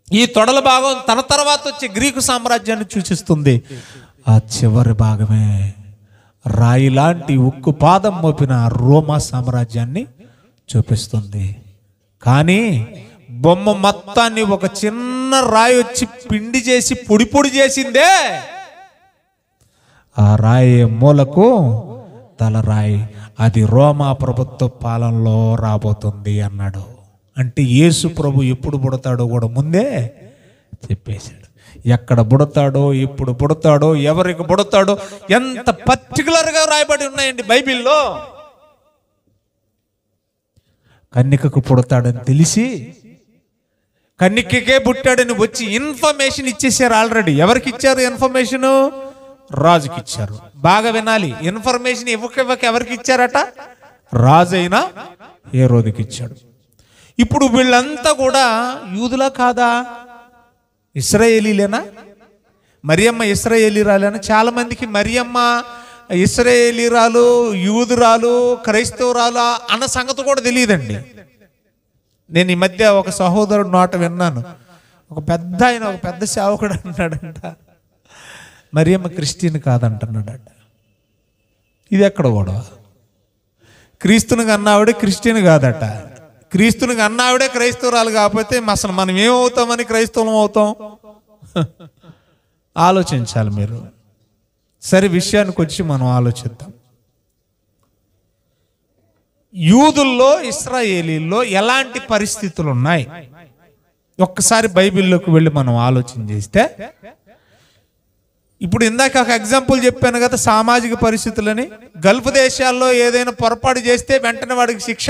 [SPEAKER 2] ఈ తొడల భాగం తన తర్వాత వచ్చే గ్రీకు సామ్రాజ్యాన్ని సూచిస్తుంది. ఆ చివరి భాగమే రాయి లాంటి ఉక్కు పాదం మోపిన రోమా సామ్రాజ్యాన్ని చూపిస్తుంది. కానీ బొమ్మ మొత్తాన్ని ఒక చిన్న రాయి వచ్చి పిండి చేసి పొడి పొడి చేసిందే, ఆ రాయి మూలకు తలరాయి, అది రోమా ప్రభుత్వ పాలనలో రాబోతుంది అన్నాడు. అంటే యేసు ప్రభు ఎప్పుడు పుడతాడో కూడా ముందే చెప్పేశాడు. ఎక్కడ పుడతాడో, ఎప్పుడు పుడతాడో, ఎవరికి పుడతాడో ఎంత పర్టికులర్గా రాయబడి ఉన్నాయండి బైబిల్లో. కన్యకకు పుడతాడని తెలిసి కన్యకకే పుట్టాడని వచ్చి ఇన్ఫర్మేషన్ ఇచ్చేసారు ఆల్రెడీ. ఎవరికి ఇచ్చారు ఇన్ఫర్మేషను? రాజుకి ఇచ్చారు. బాగా వినాలి, ఇన్ఫర్మేషన్ ఇవ్వక ఎవరికి ఇచ్చారట? రాజు అయినా హేరోదుకి ఇచ్చాడు. ఇప్పుడు వీళ్ళంతా కూడా యూదులా కాదా? ఇశ్రాయేలీలేనా? మరియమ్మ ఇశ్రాయేలీరాలేనా? చాలా మందికి మరియమ్మ ఇశ్రాయేలీరాలు, యూదురాలు, క్రైస్తవురాలు అన్న సంగతి కూడా తెలియదండి. నేను ఈ మధ్య ఒక సహోదరుడు నోట విన్నాను. ఒక పెద్ద సేవకుడు అన్నాడంట, మరియమ్మ క్రిస్టియన్ కాదంటున్నాడట. ఇది ఎక్కడ కూడా? క్రీస్తునికి అన్నావిడే క్రిస్టియన్ కాదట. క్రీస్తునికి అన్నావిడే క్రైస్తవురాలు కాకపోతే అసలు మనం ఏమవుతామని క్రైస్తవులం అవుతాం? ఆలోచించాలి మీరు. సరే, విషయానికి వచ్చి మనం ఆలోచిద్దాం. యూదుల్లో, ఇశ్రాయేలీల్లో ఎలాంటి పరిస్థితులు ఉన్నాయి ఒక్కసారి బైబిల్లోకి వెళ్ళి మనం ఆలోచన చేస్తే, ఇప్పుడు ఇందాక ఒక ఎగ్జాంపుల్ చెప్పాను కదా, సామాజిక పరిస్థితులని. గల్ఫ్ దేశాల్లో ఏదైనా పొరపాటు చేస్తే వెంటనే వాడికి శిక్ష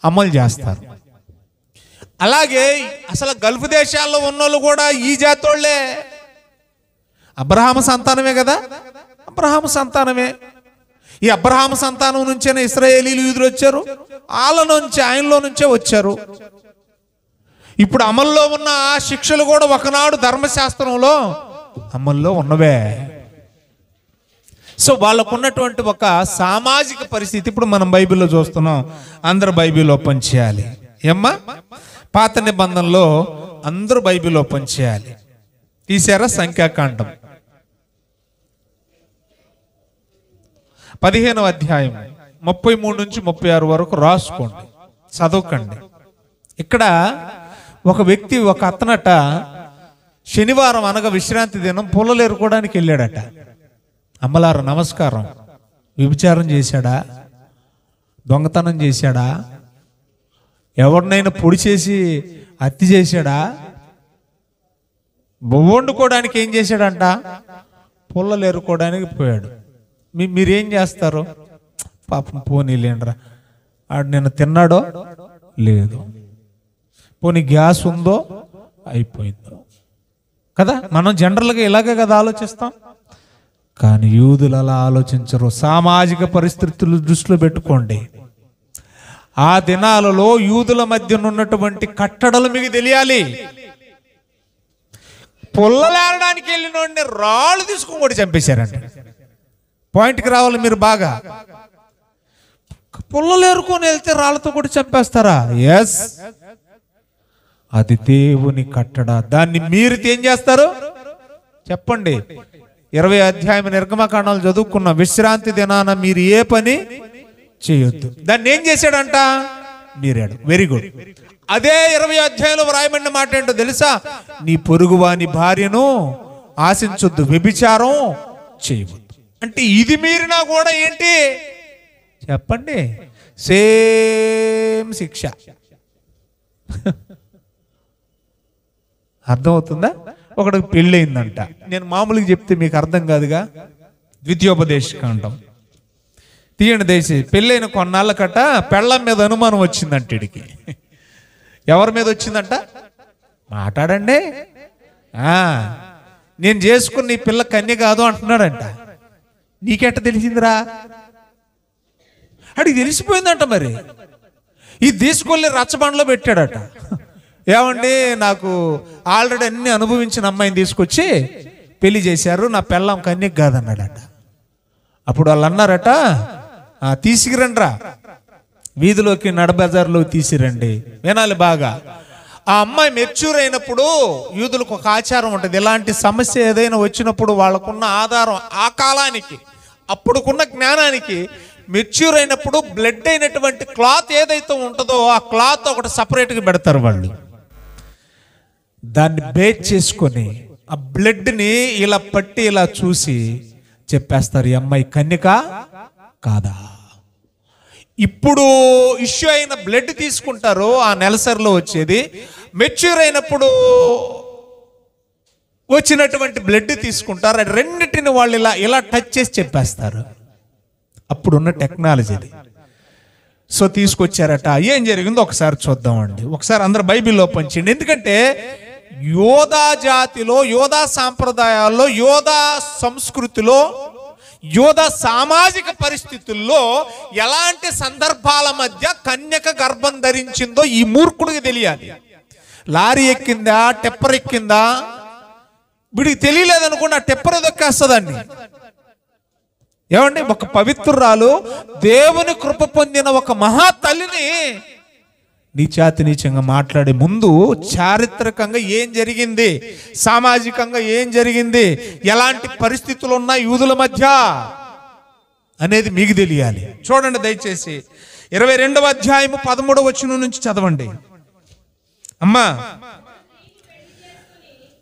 [SPEAKER 2] అమలు చేస్తారు. అలాగే అసలు గల్ఫ్ దేశాల్లో ఉన్నోళ్ళు కూడా ఈ జాతోళ్లే. అబ్రహాము సంతానమే కదా, అబ్రహాము సంతానమే. ఈ అబ్రహాము సంతానం నుంచేనే ఇశ్రాయేలీలు, యూదులు వచ్చారు. ఆయనలో నుంచే వచ్చారు. ఇప్పుడు అమల్లో ఉన్న ఆ శిక్షలు కూడా ఒకనాడు ధర్మశాస్త్రంలో అమల్లో ఉన్నవే. సో వాళ్ళకు ఉన్నటువంటి ఒక సామాజిక పరిస్థితి ఇప్పుడు మనం బైబిల్లో చూస్తున్నాం. అందరూ బైబిల్ ఓపెన్ చేయాలి. ఏమ్మా, పాత నిబంధనలో అందరూ బైబిల్ ఓపెన్ చేయాలి. తీసారా? సంఖ్యాకాండం 15వ అధ్యాయం 33 నుంచి 36 వరకు రాసుకోండి, చదవకండి. ఇక్కడ ఒక వ్యక్తి, ఒక అతనట శనివారం అనగా విశ్రాంతి దినం పుల్లలు ఎరుకోవడానికి వెళ్ళాడట. అమ్మలారా నమస్కారం. వ్యభిచారం చేశాడా? దొంగతనం చేశాడా? ఎవరినైనా పొడి చేసి హత్య చేశాడా? వండుకోవడానికి ఏం చేశాడంట? పుల్లలు ఎరుకోవడానికి పోయాడు. మీరేం చేస్తారు? పాపం పోనీలేండ్రా, ఆడు నిన్న తిన్నాడో లేదు, పోనీ గ్యాస్ ఉందో అయిపోయిందో కదా. మనం జనరల్గా ఇలాగే కదా ఆలోచిస్తాం. కానీ యూదులు అలా ఆలోచించరు. సామాజిక పరిస్థితులు దృష్టిలో పెట్టుకోండి. ఆ దినాలలో యూదుల మధ్య ఉన్నటువంటి కట్టడలు మీకు తెలియాలి. పుల్లలేరడానికి వెళ్ళినోడిని రాళ్ళు తీసుకుని కూడా చంపేశారంట. పాయింట్కి రావాలి మీరు బాగా. పుల్లలేరుకొని వెళ్తే రాళ్ళతో కూడా చంపేస్తారా? ఎస్, అది దేవుని కట్టడ. దాన్ని మీరు ఏం చేస్తారు చెప్పండి. 20వ అధ్యాయం నిర్గమకాండాలు చదువుకున్న, విశ్రాంతి దినాన మీరు ఏ పని చేయొద్దు. దాన్ని ఏం చేశాడంట? మీరాడు. Very good. అదే 20వ అధ్యాయంలో వ్రాయబడిన మాట ఏంటో తెలుసా? నీ పొరుగువాని భార్యను ఆశించొద్దు, వ్యభిచారం చేయవద్దు. అంటే ఇది మీరినా కూడా ఏంటి చెప్పండి? సేమ్ శిక్ష. అర్థమవుతుందా? ఒకడికి పెళ్ళయిందంట. నేను మామూలుగా చెప్తే మీకు అర్థం కాదుగా. ద్వితీయోపదేశకాండం తీయండి దయచేసి. పెళ్ళైన కొన్నాళ్ళ కట్ట పెళ్ళం మీద అనుమానం వచ్చిందంట వీడికి. ఎవరి మీద వచ్చిందంట? మాట్లాడండి. నేను చేసుకున్న ఈ పిల్ల కన్య కాదు అంటున్నాడంట. నీకెట్ట తెలిసిందిరా? అడిగి తెలిసిపోయిందంట. మరి ఇది తీసుకెళ్ళి రచ్చబండలో పెట్టాడట. ఏమండి, నాకు ఆల్రెడీ అన్ని అనుభవించిన అమ్మాయిని తీసుకొచ్చి పెళ్లి చేశారు, నా పెళ్ళం కన్యకు కాదన్నాడట. అప్పుడు వాళ్ళు అన్నారట, తీసుకురండి రా, వీధిలోకి నడబజార్లో తీసిరండి. వినాలి బాగా. ఆ అమ్మాయి మెచ్యూర్ అయినప్పుడు యూదులకు ఒక ఆచారం ఉంటుంది. ఇలాంటి సమస్య ఏదైనా వచ్చినప్పుడు వాళ్ళకున్న ఆధారం ఆ కాలానికి, అప్పుడుకున్న జ్ఞానానికి, మెచ్యూర్ అయినప్పుడు బ్లడ్ అయినటువంటి క్లాత్ ఏదైతే ఉంటుందో ఆ క్లాత్ ఒకటి సపరేట్గా పెడతారు వాళ్ళు. దాన్ని బేక్ చేసుకొని ఆ బ్లడ్ని ఇలా పట్టి ఇలా చూసి చెప్పేస్తారు, ఈ అమ్మాయి కన్యక కాదా. ఇప్పుడు ఇష్యూ అయిన బ్లడ్ తీసుకుంటారు, ఆ నెలసరిలో వచ్చేది. మెచ్యూర్ అయినప్పుడు వచ్చినటువంటి బ్లడ్ తీసుకుంటారు, రెండింటిని వాళ్ళు ఇలా ఇలా టచ్ చేసి చెప్పేస్తారు. అప్పుడున్న టెక్నాలజీ ఇది. సో తీసుకొచ్చారట. ఏం జరిగిందో ఒకసారి చూద్దామండి. ఒకసారి అందరు బైబిల్లో పంచండి. ఎందుకంటే యోధా జాతిలో, యోధా సాంప్రదాయాల్లో, యోధా సంస్కృతిలో, యోధా సామాజిక పరిస్థితుల్లో ఎలాంటి సందర్భాల మధ్య కన్యక గర్భం ధరించిందో ఈ మూర్ఖుడికి తెలియాలి. లారీ ఎక్కిందా, టెప్పర్ ఎక్కిందా, వీడికి తెలియలేదనుకోండి, ఆ టెప్పర్ దొక్కేస్తుందండి. ఏమండి, ఒక పవిత్రురాలు, దేవుని కృప పొందిన ఒక మహా తల్లిని నీచాతి నీచంగా మాట్లాడే ముందు చారిత్రకంగా ఏం జరిగింది, సామాజికంగా ఏం జరిగింది, ఎలాంటి పరిస్థితులు ఉన్నాయి యూదుల మధ్య అనేది మీకు తెలియాలి. చూడండి దయచేసి 22వ అధ్యాయము 13వ వచనం నుంచి చదవండి. అమ్మా,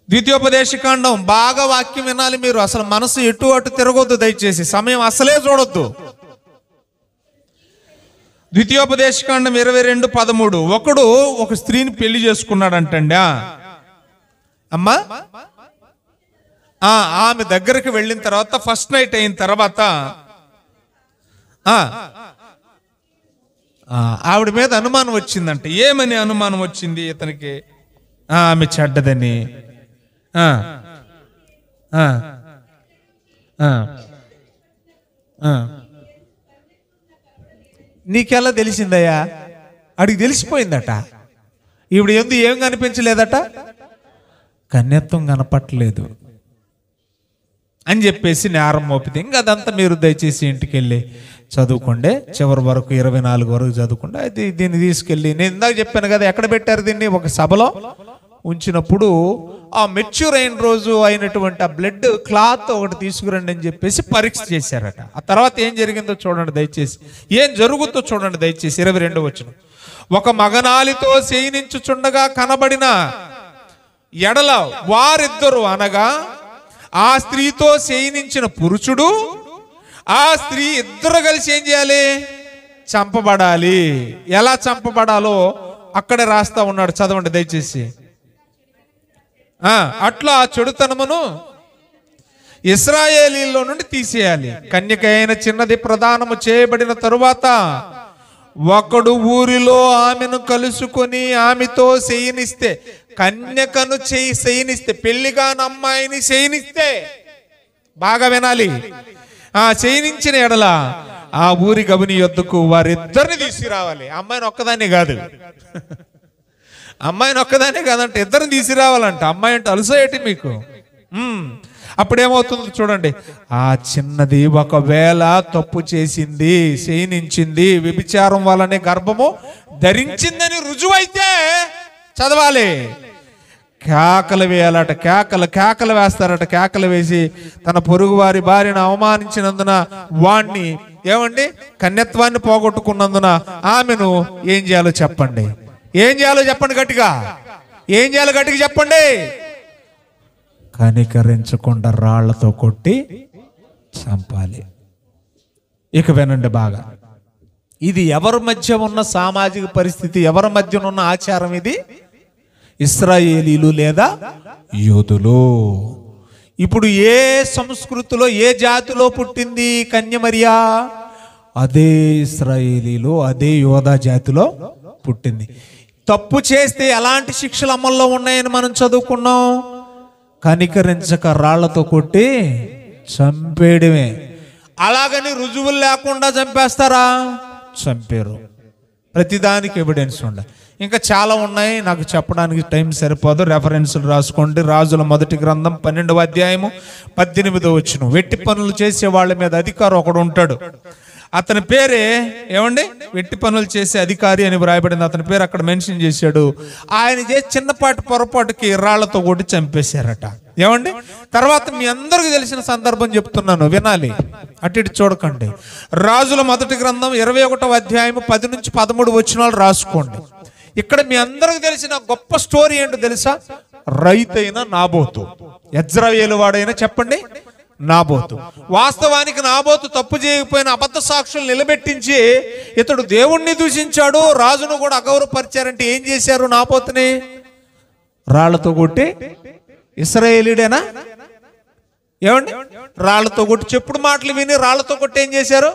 [SPEAKER 2] ద్వితీయోపదేశకాండం బాగా వాక్యం వినాలి మీరు. అసలు మనసు ఎటు అటు తిరగొద్దు దయచేసి, సమయం అసలే చూడొద్దు. ద్వితీయోపదేశకాండం 22:13. ఒకడు ఒక స్త్రీని పెళ్లి చేసుకున్నాడంటండి. అమ్మా, ఆమె దగ్గరికి వెళ్ళిన తర్వాత, ఫస్ట్ నైట్ అయిన తర్వాత ఆవిడ మీద అనుమానం వచ్చిందంట. ఏమని అనుమానం వచ్చింది ఇతనికి? ఆమె చెడ్డదని. నీకెలా తెలిసిందయ్యా? అడిగి తెలిసిపోయిందట. ఈవిడ ఎందు ఏం కనిపించలేదట, కన్యత్వం కనపట్టలేదు అని చెప్పేసి నేరం మోపితే, ఇంకా అదంతా మీరు దయచేసి ఇంటికి వెళ్ళి చదువుకోండి, చివరి వరకు 24 వరకు చదువుకోండి. అయితే దీన్ని తీసుకెళ్ళి, నేను ఇందాక చెప్పాను కదా, ఎక్కడ పెట్టారు దీన్ని? ఒక సభలో ఉంచినప్పుడు ఆ మెచ్యూర్ అయిన రోజు అయినటువంటి ఆ బ్లడ్ క్లాత్ ఒకటి తీసుకురండి అని చెప్పేసి పరీక్ష చేశారట. ఆ తర్వాత ఏం జరిగిందో చూడండి దయచేసి, ఏం జరుగుతుందో చూడండి దయచేసి. 22వ వచనం. ఒక మగనాలితో శయనించుచుండగా కనబడిన ఎడల వారిద్దరు, అనగా ఆ స్త్రీతో శయనించిన పురుషుడు, ఆ స్త్రీ ఇద్దరు కలిసి ఏం చేయాలి? చంపబడాలి. ఎలా చంపబడాలో అక్కడే రాస్తా ఉన్నాడు, చదవండి దయచేసి. అట్లా ఆ చెడుతనమును ఇశ్రాయేలీలో నుండి తీసేయాలి. కన్యక అయిన చిన్నది ప్రదానము చేయబడిన తరువాత ఒకడు ఊరిలో ఆమెను కలుసుకొని ఆమెతో శయనిస్తే, కన్యకను శయనిస్తే, పెళ్లిగాని అమ్మాయిని శయనిస్తే, బాగా వినాలి, శయనించిన ఎడల ఆ ఊరి గవిని యొద్దకు వారిద్దరిని తీసుకురావాలి. అమ్మాయిని ఒక్కదాన్ని కాదు, అమ్మాయిని ఒక్కదానే కాదంటే ఇద్దరిని తీసుకురావాలంట. అమ్మాయి అంటే అలసేటి మీకు. అప్పుడేమవుతుందో చూడండి. ఆ చిన్నది ఒకవేళ తప్పు చేసింది, శయనించింది, వ్యభిచారం వల్లనే గర్భము ధరించిందని రుజువైతే, చదవాలి, కేకలు వేయాలట. కేకలు వేస్తారట. కేకలు వేసి తన పొరుగు వారి భార్యను అవమానించినందున వాణ్ణి, ఏమండి, కన్యత్వాన్ని పోగొట్టుకున్నందున ఆమెను ఏం చేయాలో చెప్పండి. ఏం చేయాలో చెప్పండి గట్టిగా. ఏం చేయాలో గట్టిగా చెప్పండి. కనికరించకుండా రాళ్లతో కొట్టి చంపాలి. ఇక వినండి బాగా. ఇది ఎవరి మధ్య ఉన్న సామాజిక పరిస్థితి, ఎవరి మధ్య ఉన్న ఆచారం ఇది? ఇశ్రాయేలీలు లేదా యూదులు. ఇప్పుడు ఏ సంస్కృతిలో, ఏ జాతిలో పుట్టింది కన్యమరియా? అదే ఇశ్రాయేలీలు, అదే యోధా జాతిలో పుట్టింది. తప్పు చేస్తే ఎలాంటి శిక్షలు అమల్లో ఉన్నాయని మనం చదువుకున్నాం. కనికరించక రాళ్లతో కొట్టి చంపేయడమే. అలాగని రుజువులు లేకుండా చంపేస్తారా? చంపారు. ప్రతిదానికి ఎవిడెన్స్ ఉండాలి. ఇంకా చాలా ఉన్నాయి, నాకు చెప్పడానికి టైం సరిపోదు. రెఫరెన్సులు రాసుకోండి. రాజుల మొదటి గ్రంథం 12వ అధ్యాయము 18వ వచనం. వెట్టి పనులు చేసే వాళ్ళ మీద అధికారం ఒకడు ఉంటాడు. అతని పేరే, ఏమండి, వెట్టి పనులు చేసే అధికారి అని వ్రాయబడింది. అతని పేరు అక్కడ మెన్షన్ చేశాడు. ఆయన చేసి చిన్నపాటి పొరపాటుకి రాళ్లతో కొట్టి చంపేశారట. ఏమండి, తర్వాత మీ అందరికీ తెలిసిన సందర్భం చెప్తున్నాను, వినాలి, అటు ఇటు చూడకండి. రాజుల మొదటి గ్రంథం 21వ అధ్యాయము 10 నుంచి 13 వచనాలు రాసుకోండి. ఇక్కడ మీ అందరికి తెలిసిన గొప్ప స్టోరీ ఏంటో తెలుసా? రైతైన నాబోతు, యెజ్రెయేలు వాడైనా చెప్పండి, నాబోతు. వాస్తవానికి నాబోతు తప్పు చేయకపోయిన అబద్ధ సాక్షులు నిలబెట్టించి ఇతడు దేవుణ్ణి దూషించాడు, రాజును కూడా అగౌరవపరిచారంటే ఏం చేశారు? నాబోతుని రాళ్లతో కొట్టి ఇశ్రాయేలీడేనా? ఏమండి, రాళ్లతో కొట్టి, చెప్పుడు మాటలు విని రాళ్లతో కొట్టి ఏం చేశారు?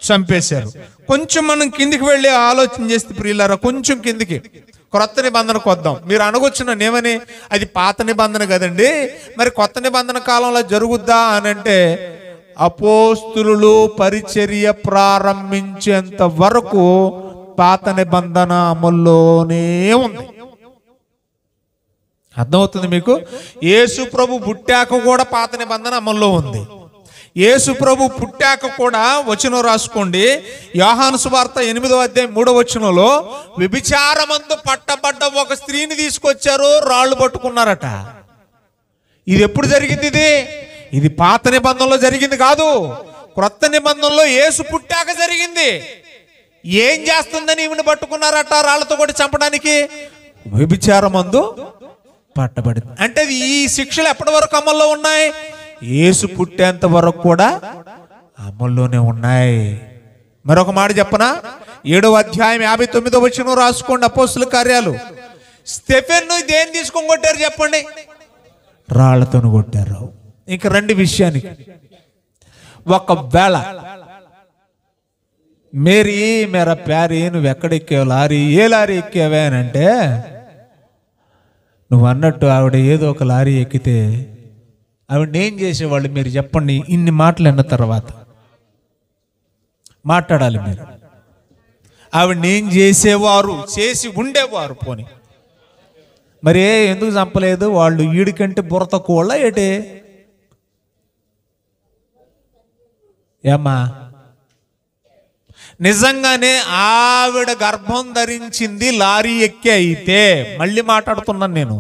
[SPEAKER 2] చంపేశారు. కొంచెం మనం కిందికి వెళ్ళి ఆలోచన చేస్తే ప్రియులారా, కొంచెం కిందికి క్రొత్త నిబంధనకు వద్దాం. మీరు అనగొచ్చునేమని, అది పాత నిబంధన కదండి, మరి కొత్త నిబంధన కాలంలో జరుగుద్దా అని అంటే, అపోస్తులు పరిచర్య ప్రారంభించేంత వరకు పాత నిబంధన అమల్లోనే ఉంది. అర్థమవుతుంది మీకు? యేసు ప్రభు పుట్టాక కూడా పాత నిబంధన అమల్లో ఉంది. యేసు ప్రభు పుట్టాక కూడా, వచనం రాసుకోండి, యోహాను సువార్త 8వ అధ్యాయం 3వ వచనంలో, వ్యభిచారమందు పట్టబడ్డ ఒక స్త్రీని తీసుకొచ్చారు, రాళ్ళు పట్టుకున్నారట. ఇది ఎప్పుడు జరిగింది? ఇది పాత నిబంధనలో జరిగింది కాదు, క్రొత్త నిబంధనలో యేసు పుట్టాక జరిగింది. ఏం చేస్తుందని ఈమెను పట్టుకున్నారట రాళ్లతో కొట్టి చంపడానికి? వ్యభిచారమందు పట్టబడింది. అంటే ఈ శిక్షలు ఎప్పటి వరకు అమల్లో ఉన్నాయి? యేసు పుట్టేంత వరకు కూడా అమల్లోనే ఉన్నాయి. మరొక మాట చెప్పనా? 7వ అధ్యాయం 59వ వచనం రాసుకోండి, అపోస్తుల కార్యాలు. స్టెఫెన్ను దేన్ని తీసుకొని కొట్టారు చెప్పండి? రాళ్లతో కొట్టారు. ఇంక రెండు విషయానికి, ఒకవేళ మేరీ మేరా ప్యారీ, నువ్వు ఎక్కడెక్కావు లారీ? ఏ లారీ ఎక్కావే అని అంటే, నువ్వు అన్నట్టు ఆవిడ ఏదో ఒక లారీ ఎక్కితే ఆవిడ ఏం చేసేవాళ్ళు మీరు చెప్పండి? ఇన్ని మాటలు అన్న తర్వాత మాట్లాడాలి మీరు. ఆవిడ ఏం చేసేవారు? చేసి ఉండేవారు. పోని మరి ఎందుకు చంపలేదు? వాళ్ళు ఈడికంటే బుర్ర తక్కువ వాళ్ళ ఏటే? ఏమ్మా, నిజంగానే ఆవిడ గర్భం ధరించింది లారీ ఎక్కి అయితే, మళ్ళీ మాట్లాడుతున్నాను నేను,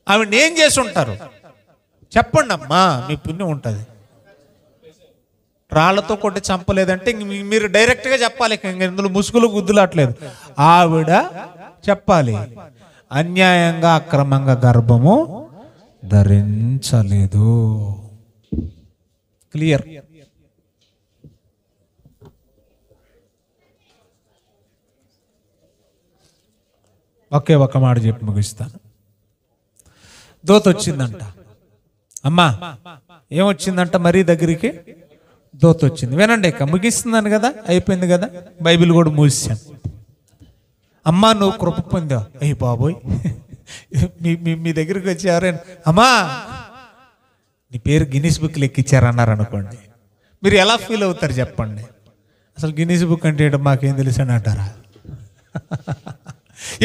[SPEAKER 2] ఆవిడ ఏం చేసి ఉంటారు చెప్పండి అమ్మా, మీ పుణ్యం ఉంటుంది. రాళ్లతో కొట్టి చంపలేదంటే మీరు డైరెక్ట్గా చెప్పాలి, ఇందులో ముసుగులు గుద్దులాట్లేదు. ఆవిడ చెప్పాలి, అన్యాయంగా అక్రమంగా గర్భము ధరించలేదు. క్లియర్? ఒకే ఒక మాట చెప్పి ముగిస్తాను. దోత వచ్చిందంట. అమ్మా ఏమొచ్చిందంట? మరీ దగ్గరికి దోత వచ్చింది. వినండి, ఇక ముగిస్తున్నాను కదా, అయిపోయింది కదా, బైబిల్ కూడా మూసాను. అమ్మా నువ్వు కృప పొందావు. అయ్యి బాబోయ్, మీ దగ్గరికి వచ్చి ఎవరైనా అమ్మా నీ పేరు గిన్నీస్ బుక్లు ఎక్కిచ్చారన్నారు అనుకోండి, మీరు ఎలా ఫీల్ అవుతారు చెప్పండి? అసలు గిన్నీస్ బుక్ అంటే ఏంటో మాకేం తెలుసు అని అంటారా?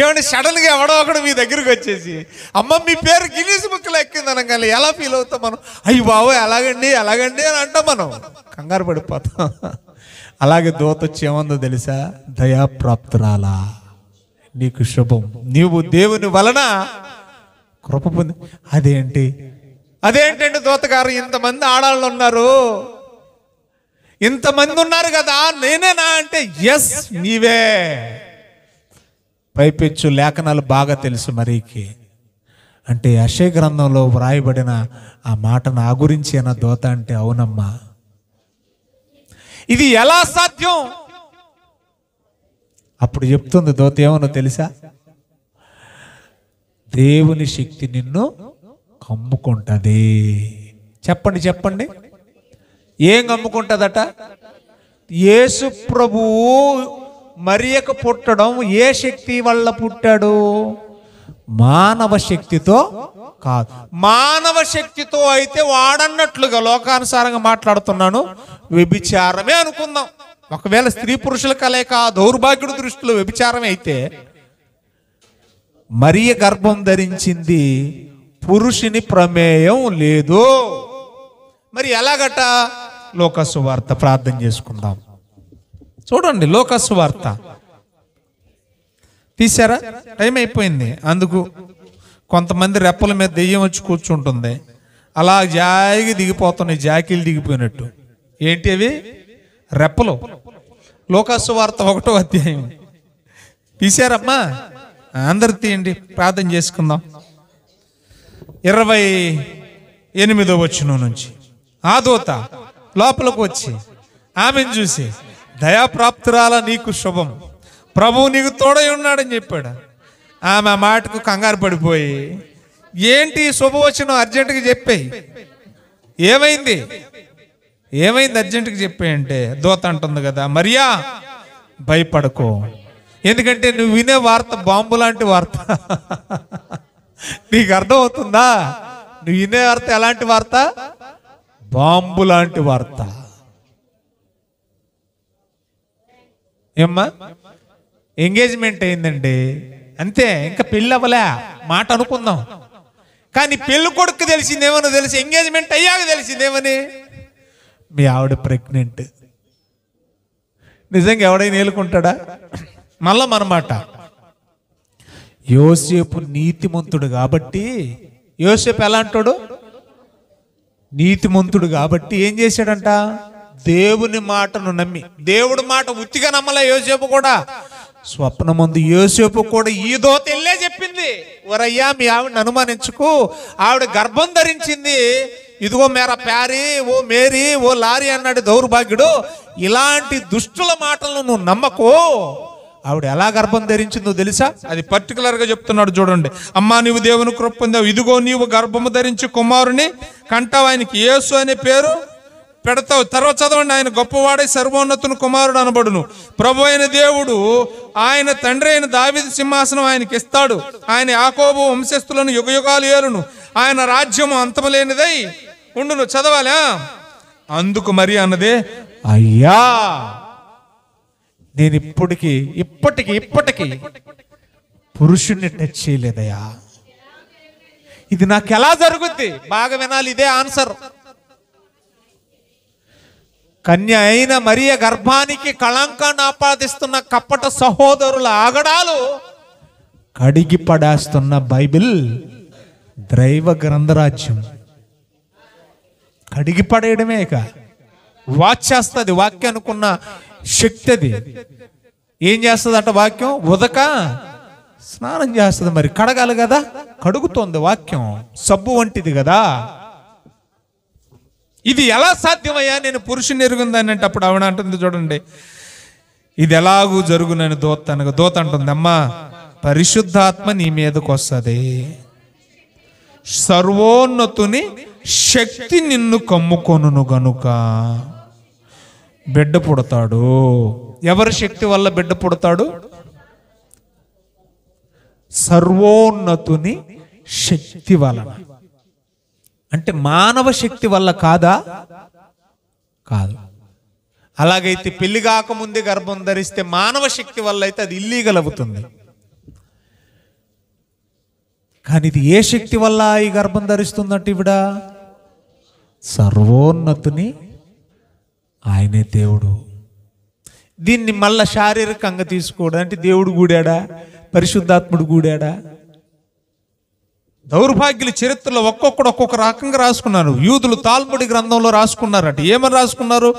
[SPEAKER 2] ఏమంటే సడన్గా ఎవడో ఒకడు మీ దగ్గరికి వచ్చేసి అమ్మ మీ పేరు గిన్నీస్ బుక్లో ఎక్కింది అనగానే ఎలా ఫీల్ అవుతాం మనం? అయ్యి బాబోయ్ అలాగండి అలాగండి అని అంటాం, మనం కంగారు పడిపోతాం. అలాగే దూత వచ్చి ఏమందో తెలుసా? దయాప్రాప్తురాలా, నీకు శుభం, నీవు దేవుని వలన కృప పొంది. అదేంటండి దూతగారు, ఇంతమంది ఆడాళ్ళు ఉన్నారు, ఇంతమంది ఉన్నారు కదా, నేనేనా అంటే ఎస్ నీవే. పైపెచ్చు లేఖనాలు బాగా తెలుసు మరీకి. అంటే యెషయా గ్రంథంలో వ్రాయబడిన ఆ మాట నా గురించి అన్న దూత అంటే అవునమ్మా. ఇది ఎలా సాధ్యం? అప్పుడు చెప్తుంది దూత ఏమన్నా తెలుసా? దేవుని శక్తి నిన్ను కమ్ముకుంటది. చెప్పండి చెప్పండి, ఏం కమ్ముకుంటదట? యేసు ప్రభువు మరియకు పుట్టడం ఏ శక్తి వల్ల పుట్టాడు? మానవ శక్తితో కాదు. మానవ శక్తితో అయితే వాడన్నట్లుగా లోకానుసారంగా మాట్లాడుతున్నాను, వ్యభిచారమే అనుకుందాం. ఒకవేళ స్త్రీ పురుషుల కలయిక దౌర్భాగ్యుడి దృష్టిలో వ్యభిచారమే అయితే, మరియ గర్భం ధరించింది, పురుషుని ప్రమేయం లేదు. మరి ఎలాగట? లోకాసు వార్త ప్రార్థన చేసుకుందాం. చూడండి, లోకాసు వార్త తీశారా? టైం అయిపోయింది. అందుకు కొంతమంది రెప్పల మీద దెయ్యం వచ్చి కూర్చుంటుంది, అలా జాయిగా దిగిపోతున్నాయి, జాకీలు దిగిపోయినట్టు. ఏంటి అవి? రెప్పలు. లోకాసు వార్త 1వ అధ్యాయం తీశారమ్మా? అందరు తీయండి, ప్రార్థన చేసుకుందాం. 28వ వచనం నుంచి. ఆ దూత లోపలికి వచ్చి ఆమెను చూసి, దయాప్రాప్తురాల నీకు శుభం, ప్రభువు నీకు తోడై ఉన్నాడని చెప్పాడు. ఆమె మాటకు కంగారు పడిపోయి ఏంటి శుభవచనం అర్జెంటుగా చెప్పేయి. ఏమైంది అర్జెంటుగా చెప్పేయంటే దూత అంటుంది కదా, మరియా భయపడకో, ఎందుకంటే నువ్వు వినే వార్త బాంబు లాంటి వార్త. నీకు అర్థం అవుతుందా? నువ్వు వినే వార్త ఎలాంటి వార్త? బాంబు లాంటి వార్త. ఏమ్మా, ఎంగేజ్మెంట్ అయిందండి అంతే, ఇంకా పెళ్ళి అవ్వలే, మాట అనుకుందాం. కానీ పెళ్ళి కొడుకు తెలిసిందేమని తెలిసి, ఎంగేజ్మెంట్ అయ్యాక తెలిసిందేమని, మీ ఆవిడ ప్రెగ్నెంట్. నిజంగా ఎవడైనా ఏలుకుంటాడా? మళ్ళా మనమాట, యోసేపు నీతిమంతుడు కాబట్టి, యోసేపు ఎలా అంటాడు? నీతిమంతుడు కాబట్టి ఏం చేశాడంట? దేవుని మాటను నమ్మి, దేవుడి మాట ఉత్తిగా నమ్మలే యోసేపు కూడా. స్వప్నమందు యోసేపు కూడా ఈ దూత వెళ్ళే చెప్పింది, ఓరయ్యా మీ ఆవిడని అనుమానించుకు, ఆవిడ గర్భం ధరించింది, ఇదిగో మేరా ప్యారీ, ఓ మేరీ, ఓ లారీ అన్నాడు దౌర్భాగ్యుడు. ఇలాంటి దుష్టుల మాటలను నువ్వు నమ్మకు. ఆవిడ ఎలా గర్భం ధరించిందో తెలుసా? అది పర్టికులర్గా చెప్తున్నాడు చూడండి. అమ్మా నీవు దేవుని కృప పొందావు, ఇదిగో నీవు గర్భము ధరించి కుమారుని కంటావు, ఆయనకి యేసు అనే పేరు పెడతావు. తర్వాత చదవండి, ఆయన గొప్పవాడై సర్వోన్నతుని కుమారుడు అనబడును. ప్రభు అయిన దేవుడు ఆయన తండ్రి అయిన దావీదు సింహాసనం ఆయనకి ఇస్తాడు. ఆయన యాకోబు వంశస్థులను యుగయుగాలు ఏలును. ఆయన రాజ్యము అంతములేనిదై ఉండును. చదవాలా? అందుకు మరి అన్నదే, అయ్యా నేను ఇప్పటికి పురుషుణ్ణి టచ్ చేయలేదయ్యా, ఇది నాకు ఎలా జరుగుద్ది? బాగా వినాలి, ఇదే ఆన్సర్. కన్య అయిన మరియ గర్భానికి కళంకాన్ని ఆపాదిస్తున్న కపట సహోదరుల ఆగడాలు కడిగి పడేస్తున్న బైబిల్ దైవ గ్రంథరాజ్యం. కడిగి పడేయడమే ఇక వాచ్ చేస్తుంది. వాక్యానుకున్న శక్తి అది. ఏం చేస్తుందట వాక్యం? ఉదక స్నానం చేస్తుంది. మరి కడగాలి కదా, కడుగుతోంది వాక్యం. సబ్బు వంటిది కదా. ఇది ఎలా సాధ్యమయ్యా? నేను పురుషుని ఎరుగుందని అంటే అప్పుడు ఆవిడ అంటుంది చూడండి, ఇది ఎలాగూ జరుగునని దూత అంటుంది, అమ్మా పరిశుద్ధాత్మ నీ మీదకు వస్తుంది, సర్వోన్నతుని శక్తి నిన్ను కమ్ముకొనును గనుక బిడ్డ పుడతాడు. ఎవరి శక్తి వల్ల బిడ్డ పుడతాడు? సర్వోన్నతుని శక్తి వలన. అంటే మానవ శక్తి వల్ల కాదా? కాదు. అలాగైతే పెళ్లి కాకముందే గర్భం ధరిస్తే మానవ శక్తి వల్ల అయితే అది ఇల్లీగల్ అవుతుంది. కానీ ఇది ఏ శక్తి వల్ల ఈ గర్భం ధరిస్తుందంటే ఇవిడ సర్వోన్నతుని, ఆయనే దేవుడు. దీన్ని మళ్ళా శారీరకంగా తీసుకోవడం అంటే దేవుడు గూడాడా, పరిశుద్ధాత్ముడు గూడాడా? దౌర్భాగ్యుల చరిత్రలో ఒక్కొక్కడు ఒక్కొక్క రకంగా రాసుకున్నారు. యూదులు తాల్ముడి గ్రంథంలో రాసుకున్నారట. ఏమని రాసుకున్నారు?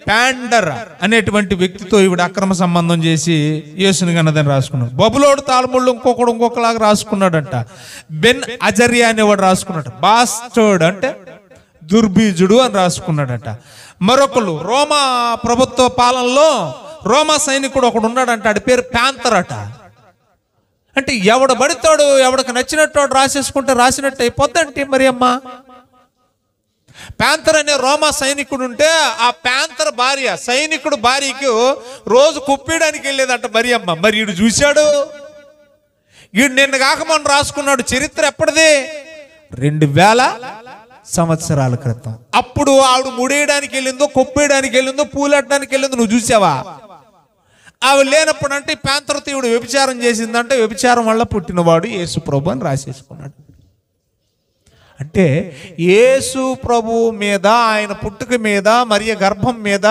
[SPEAKER 2] ప్యాండర్ అనేటువంటి వ్యక్తితో ఈవిడ అక్రమ సంబంధం చేసి యేసుని కన్నదని రాసుకున్నాడు. బబులోడు తాల్ముళ్ళు ఇంకొకలాగా రాసుకున్నాడంట. బెన్ అజరియా అనేవాడు రాసుకున్నాడు. బాస్టర్డ్ అంటే దుర్బీజుడు అని రాసుకున్నాడట. మరొకరు రోమా ప్రభుత్వ పాలనలో రోమా సైనికుడు ఒకడు ఉన్నాడంట, ఆడి పేరు ప్యాంతర్ అట. అంటే ఎవడు పడతాడు, ఎవడికి నచ్చినట్టు రాసేసుకుంటే రాసినట్టు అయిపోద్దంటే మరి అమ్మ. ప్యాంతర్ అనే రోమా సైనికుడు ఉంటే ఆ ప్యాంతర్ భార్య, సైనికుడు భార్యకు రోజు కుప్పేయడానికి వెళ్ళేదంట మరి అమ్మ. మరి ఈడు చూశాడు, ఈడు నిన్న కాకమని రాసుకున్నాడు. చరిత్ర ఎప్పటిది? 2000 సంవత్సరాల క్రితం. అప్పుడు ఆవిడ ముడేయడానికి వెళ్ళిందో, కొప్పేయడానికి వెళ్ళిందో, పూలెట్టడానికి వెళ్ళిందో నువ్వు చూసావా? ఆవిడ లేనప్పుడు అంటే ప్యాంతర్తో ఈవిడ వ్యభిచారం చేసిందంటే వ్యభిచారం వల్ల పుట్టినవాడు యేసు ప్రభు అని రాసేసుకున్నాడు. అంటే యేసు ప్రభు మీద, ఆయన పుట్టుక మీద, మరియ గర్భం మీద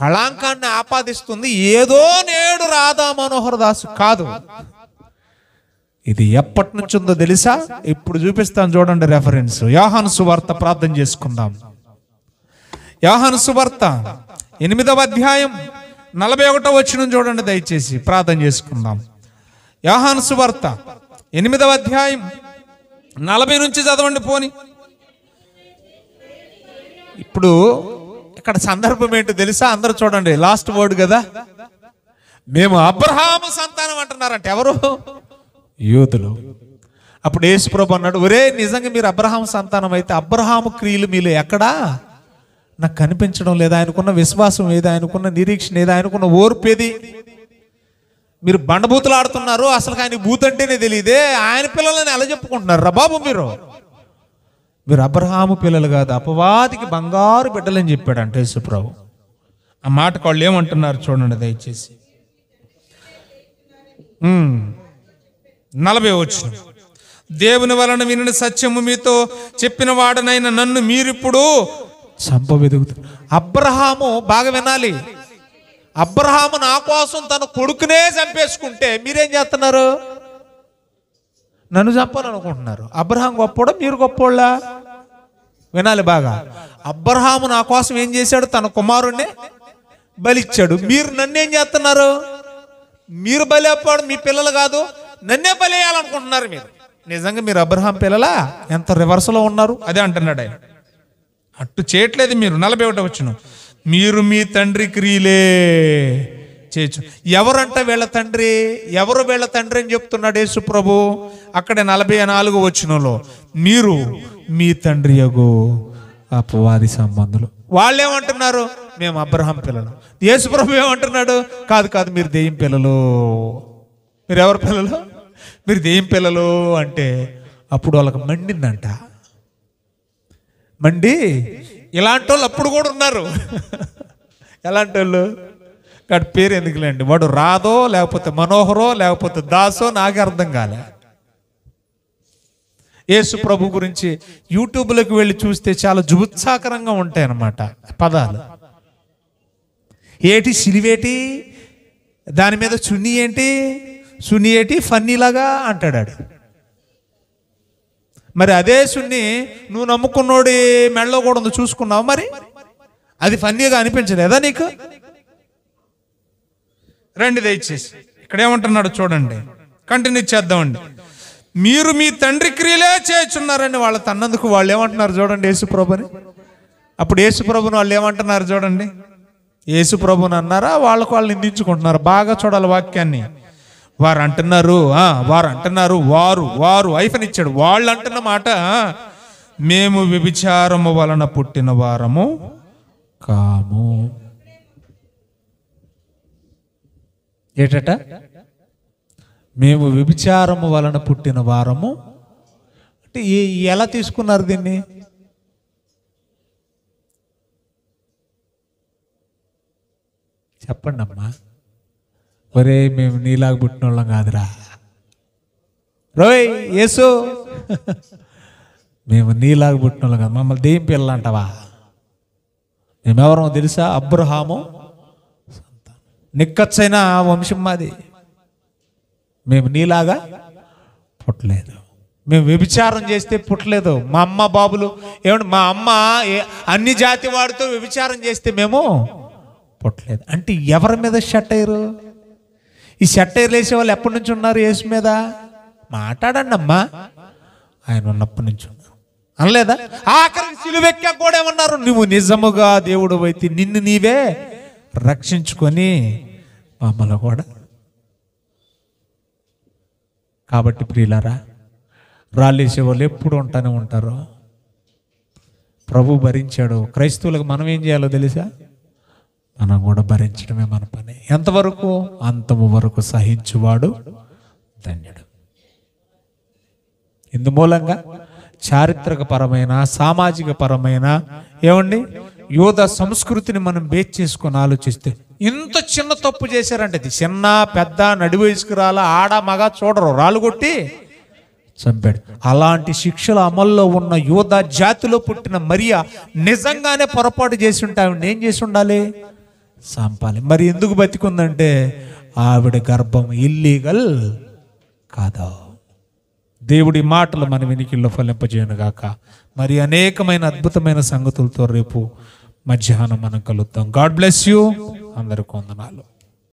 [SPEAKER 2] కళంకాన్ని ఆపాదిస్తుంది ఏదో నేడు రాధా మనోహర్ దాసు కాదు. ఇది ఎప్పటి నుంచి ఉందో తెలుసా? ఇప్పుడు చూపిస్తాను చూడండి రెఫరెన్స్. యోహాను సువార్త ప్రార్థన చేసుకుందాం. యోహాను సువార్త 8వ అధ్యాయం 41వ వచనం చూడండి దయచేసి, ప్రార్థన చేసుకుందాం. యోహాను సువార్త 8వ అధ్యాయం 40 నుంచి చదవండి పోని. ఇప్పుడు ఇక్కడ సందర్భం ఏంటో తెలుసా? అందరూ చూడండి, లాస్ట్ వర్డ్ కదా. మేము అబ్రహాము సంతానం అంటున్నారంట. ఎవరు? యూదులు. అప్పుడు యేసుప్రభు అన్నాడు, ఒరే నిజంగా మీరు అబ్రహాం సంతానం అయితే అబ్రహాము క్రియలు మీలో ఎక్కడా నాకు కనిపించడం లేదా? ఆయనకున్న విశ్వాసం ఏది, ఆయనకున్న నిరీక్షణ ఏది, ఆయనకున్న ఓర్పు ఏది? మీరు బండబూతులు ఆడుతున్నారు, అసలు ఆయన బూత్ అంటేనే తెలియదే, ఆయన పిల్లలని ఎలా చెప్పుకుంటున్నారు రా బాబు? మీరు అబ్రహాము పిల్లలు కాదు, అపవాదికి బంగారు బిడ్డలని చెప్పాడు అంటే యేసుప్రభు. ఆ మాటకు వాళ్ళు ఏమంటున్నారు చూడండి దయచేసి. 40 వచనం, దేవుని వలన వినిన సత్యము మీతో చెప్పిన వాడనైన నన్ను మీరిప్పుడు చంపవెదుగుతారు. అబ్రహాము బాగా వినాలి, అబ్రహాము నా కోసం తన కొడుకునే చంపేసుకుంటే మీరేం చేస్తున్నారు? నన్ను చంపాలనుకుంటున్నారు. అబ్రహాం గొప్పోడా మీరు గొప్పోళ్ళా? వినాలి బాగా. అబ్రహాము నా కోసం ఏం చేశాడు? తన కుమారుణ్ణి బలిచ్చాడు. మీరు నన్నేం చేస్తున్నారు? మీరు బలి అప్పాడు, మీ పిల్లలు కాదు, నన్నే బలియాలనుకుంటున్నారు మీరు. నిజంగా మీరు అబ్రహాం పిల్లలా? ఎంత రివర్స్లో ఉన్నారు? అదే అంటున్నాడు ఆయన. అట్టు చేయట్లేదు మీరు. 41 వచనం, మీరు మీ తండ్రి క్రియలే చేయొచ్చు. ఎవరంట వీళ్ళ తండ్రి? ఎవరు వీళ్ళ తండ్రి అని చెప్తున్నాడు యేసు ప్రభు. అక్కడే 44 వచనంలో, మీరు మీ తండ్రి యగు అపవాది సంబంధులు. వాళ్ళు ఏమంటున్నారు? మేము అబ్రహాం పిల్లలు. యేసు ప్రభు ఏమంటున్నాడు? కాదు కాదు, మీరు దెయ్యం పిల్లలు. మీరు ఎవరు పిల్లలు? మీరు దెయ్యం పిల్లలు అంటే అప్పుడు వాళ్ళకి మండిందంట. మండి ఇలాంటి వాళ్ళు అప్పుడు కూడా ఉన్నారు. ఎలాంటి వాళ్ళు? వాడి పేరు ఎందుకులేండి, వాడు రాదో లేకపోతే మనోహరో లేకపోతే దాసో నాకే అర్థం కాలే. యేసు ప్రభు గురించి యూట్యూబ్లోకి వెళ్ళి చూస్తే చాలా జుగుత్సాకరంగా ఉంటాయి అన్నమాట పదాలు. ఏటి సిలివేటి, దాని మీద చున్నీ ఏంటి, సున్ని ఏటి, ఫన్నీలాగా అంటాడు. మరి అదే సున్ని నువ్వు నమ్ముకున్నోడి మెడలో కూడా ఉంది, చూసుకున్నావు మరి? అది ఫన్నీగా అనిపించలేదా నీకు? రండి దయచేసి ఇక్కడ ఏమంటున్నాడు చూడండి, కంటిన్యూ చేద్దామండి. మీరు మీ తండ్రి క్రియలే చేస్తున్నారని వాళ్ళు తన్నందుకు వాళ్ళు ఏమంటున్నారు చూడండి యేసుప్రభుని. అప్పుడు యేసుప్రభుని వాళ్ళు ఏమంటున్నారు చూడండి. యేసుప్రభుని అన్నారా వాళ్ళకు వాళ్ళు నిందించుకుంటున్నారు. బాగా చూడాలి వాక్యాన్ని. వారు అంటున్నారు వారు ఐఫన్ ఇచ్చాడు. వాళ్ళు అంటున్న మాట, మేము వ్యభిచారము వలన పుట్టిన వారము కాము. ఏటట? మేము వ్యభిచారము వలన పుట్టిన వారము అంటే ఎలా తీసుకున్నారు దీన్ని? చెప్పండి అమ్మా. ఒరే మేము నీలాగా పుట్టిన వాళ్ళం కాదురా రోయ్ యేసు, మేము నీలాగా పుట్టిన వాళ్ళం కాదు, మమ్మల్ని దెయ్యం పిల్లలు అంటావా? మేమెవరో తెలుసా? అబ్రహాము నిక్కచ్చైన వంశం మాది. మేము నీలాగా పుట్టలేదు, మేము వ్యభిచారం చేస్తే పుట్టలేదు. మా అమ్మ బాబులు ఏమంటే మా అమ్మ అన్ని జాతి వాడితో వ్యభిచారం చేస్తే మేము పుట్టలేదు. అంటే ఎవరి మీద షట్టైరు? ఈ షట్టైర్లు వేసే వాళ్ళు ఎప్పటి నుంచి ఉన్నారు యేసు మీద? మాట్లాడండి అమ్మా. ఆయన ఉన్నప్పటి నుంచి ఉన్నారు అనలేదా? ఆఖరికి సిలువెక్కా కూడా ఏమన్నారు? నువ్వు నిజముగా దేవుడు అయితే నిన్ను నీవే రక్షించుకొని మమ్మల్ని కూడా. కాబట్టి ప్రియులారా, రాళ్ళేసే వాళ్ళు ఎప్పుడు ఉంటానే ఉంటారు. ప్రభు భరించాడు. క్రైస్తవులకు మనం ఏం చేయాలో తెలుసా? మనం కూడా భరించడమే మన పని. ఎంతవరకు? అంతము వరకు సహించువాడు ధన్యుడు. ఇందు మూలంగా చారిత్రకపరమైన సామాజిక పరమైన ఏమండి యోధ సంస్కృతిని మనం బేస్ చేసుకొని ఆలోచిస్తే ఇంత చిన్న తప్పు చేశారంటే, ఇది చిన్న పెద్ద నడి వయసుకురాల ఆడ మగ చూడరు, రాళ్ళు కొట్టి చంపాడు. అలాంటి శిక్షల అమల్లో ఉన్న యోధ జాతిలో పుట్టిన మరియా నిజంగానే పొరపాటు చేసి ఉంటే ఆవిడ ఏం చేసి ఉండాలి? చంపాలి. మరి ఎందుకు బతికుందంటే ఆవిడ గర్భం ఇల్లీగల్ కాదా? దేవుడి మాటలు మన వినికిల్లో ఫలింపజేయను గాక. మరి అనేకమైన అద్భుతమైన సంగతులతో రేపు మధ్యాహ్నం మనం కలుద్దాం. God bless you. అందరికీ వందనాలు.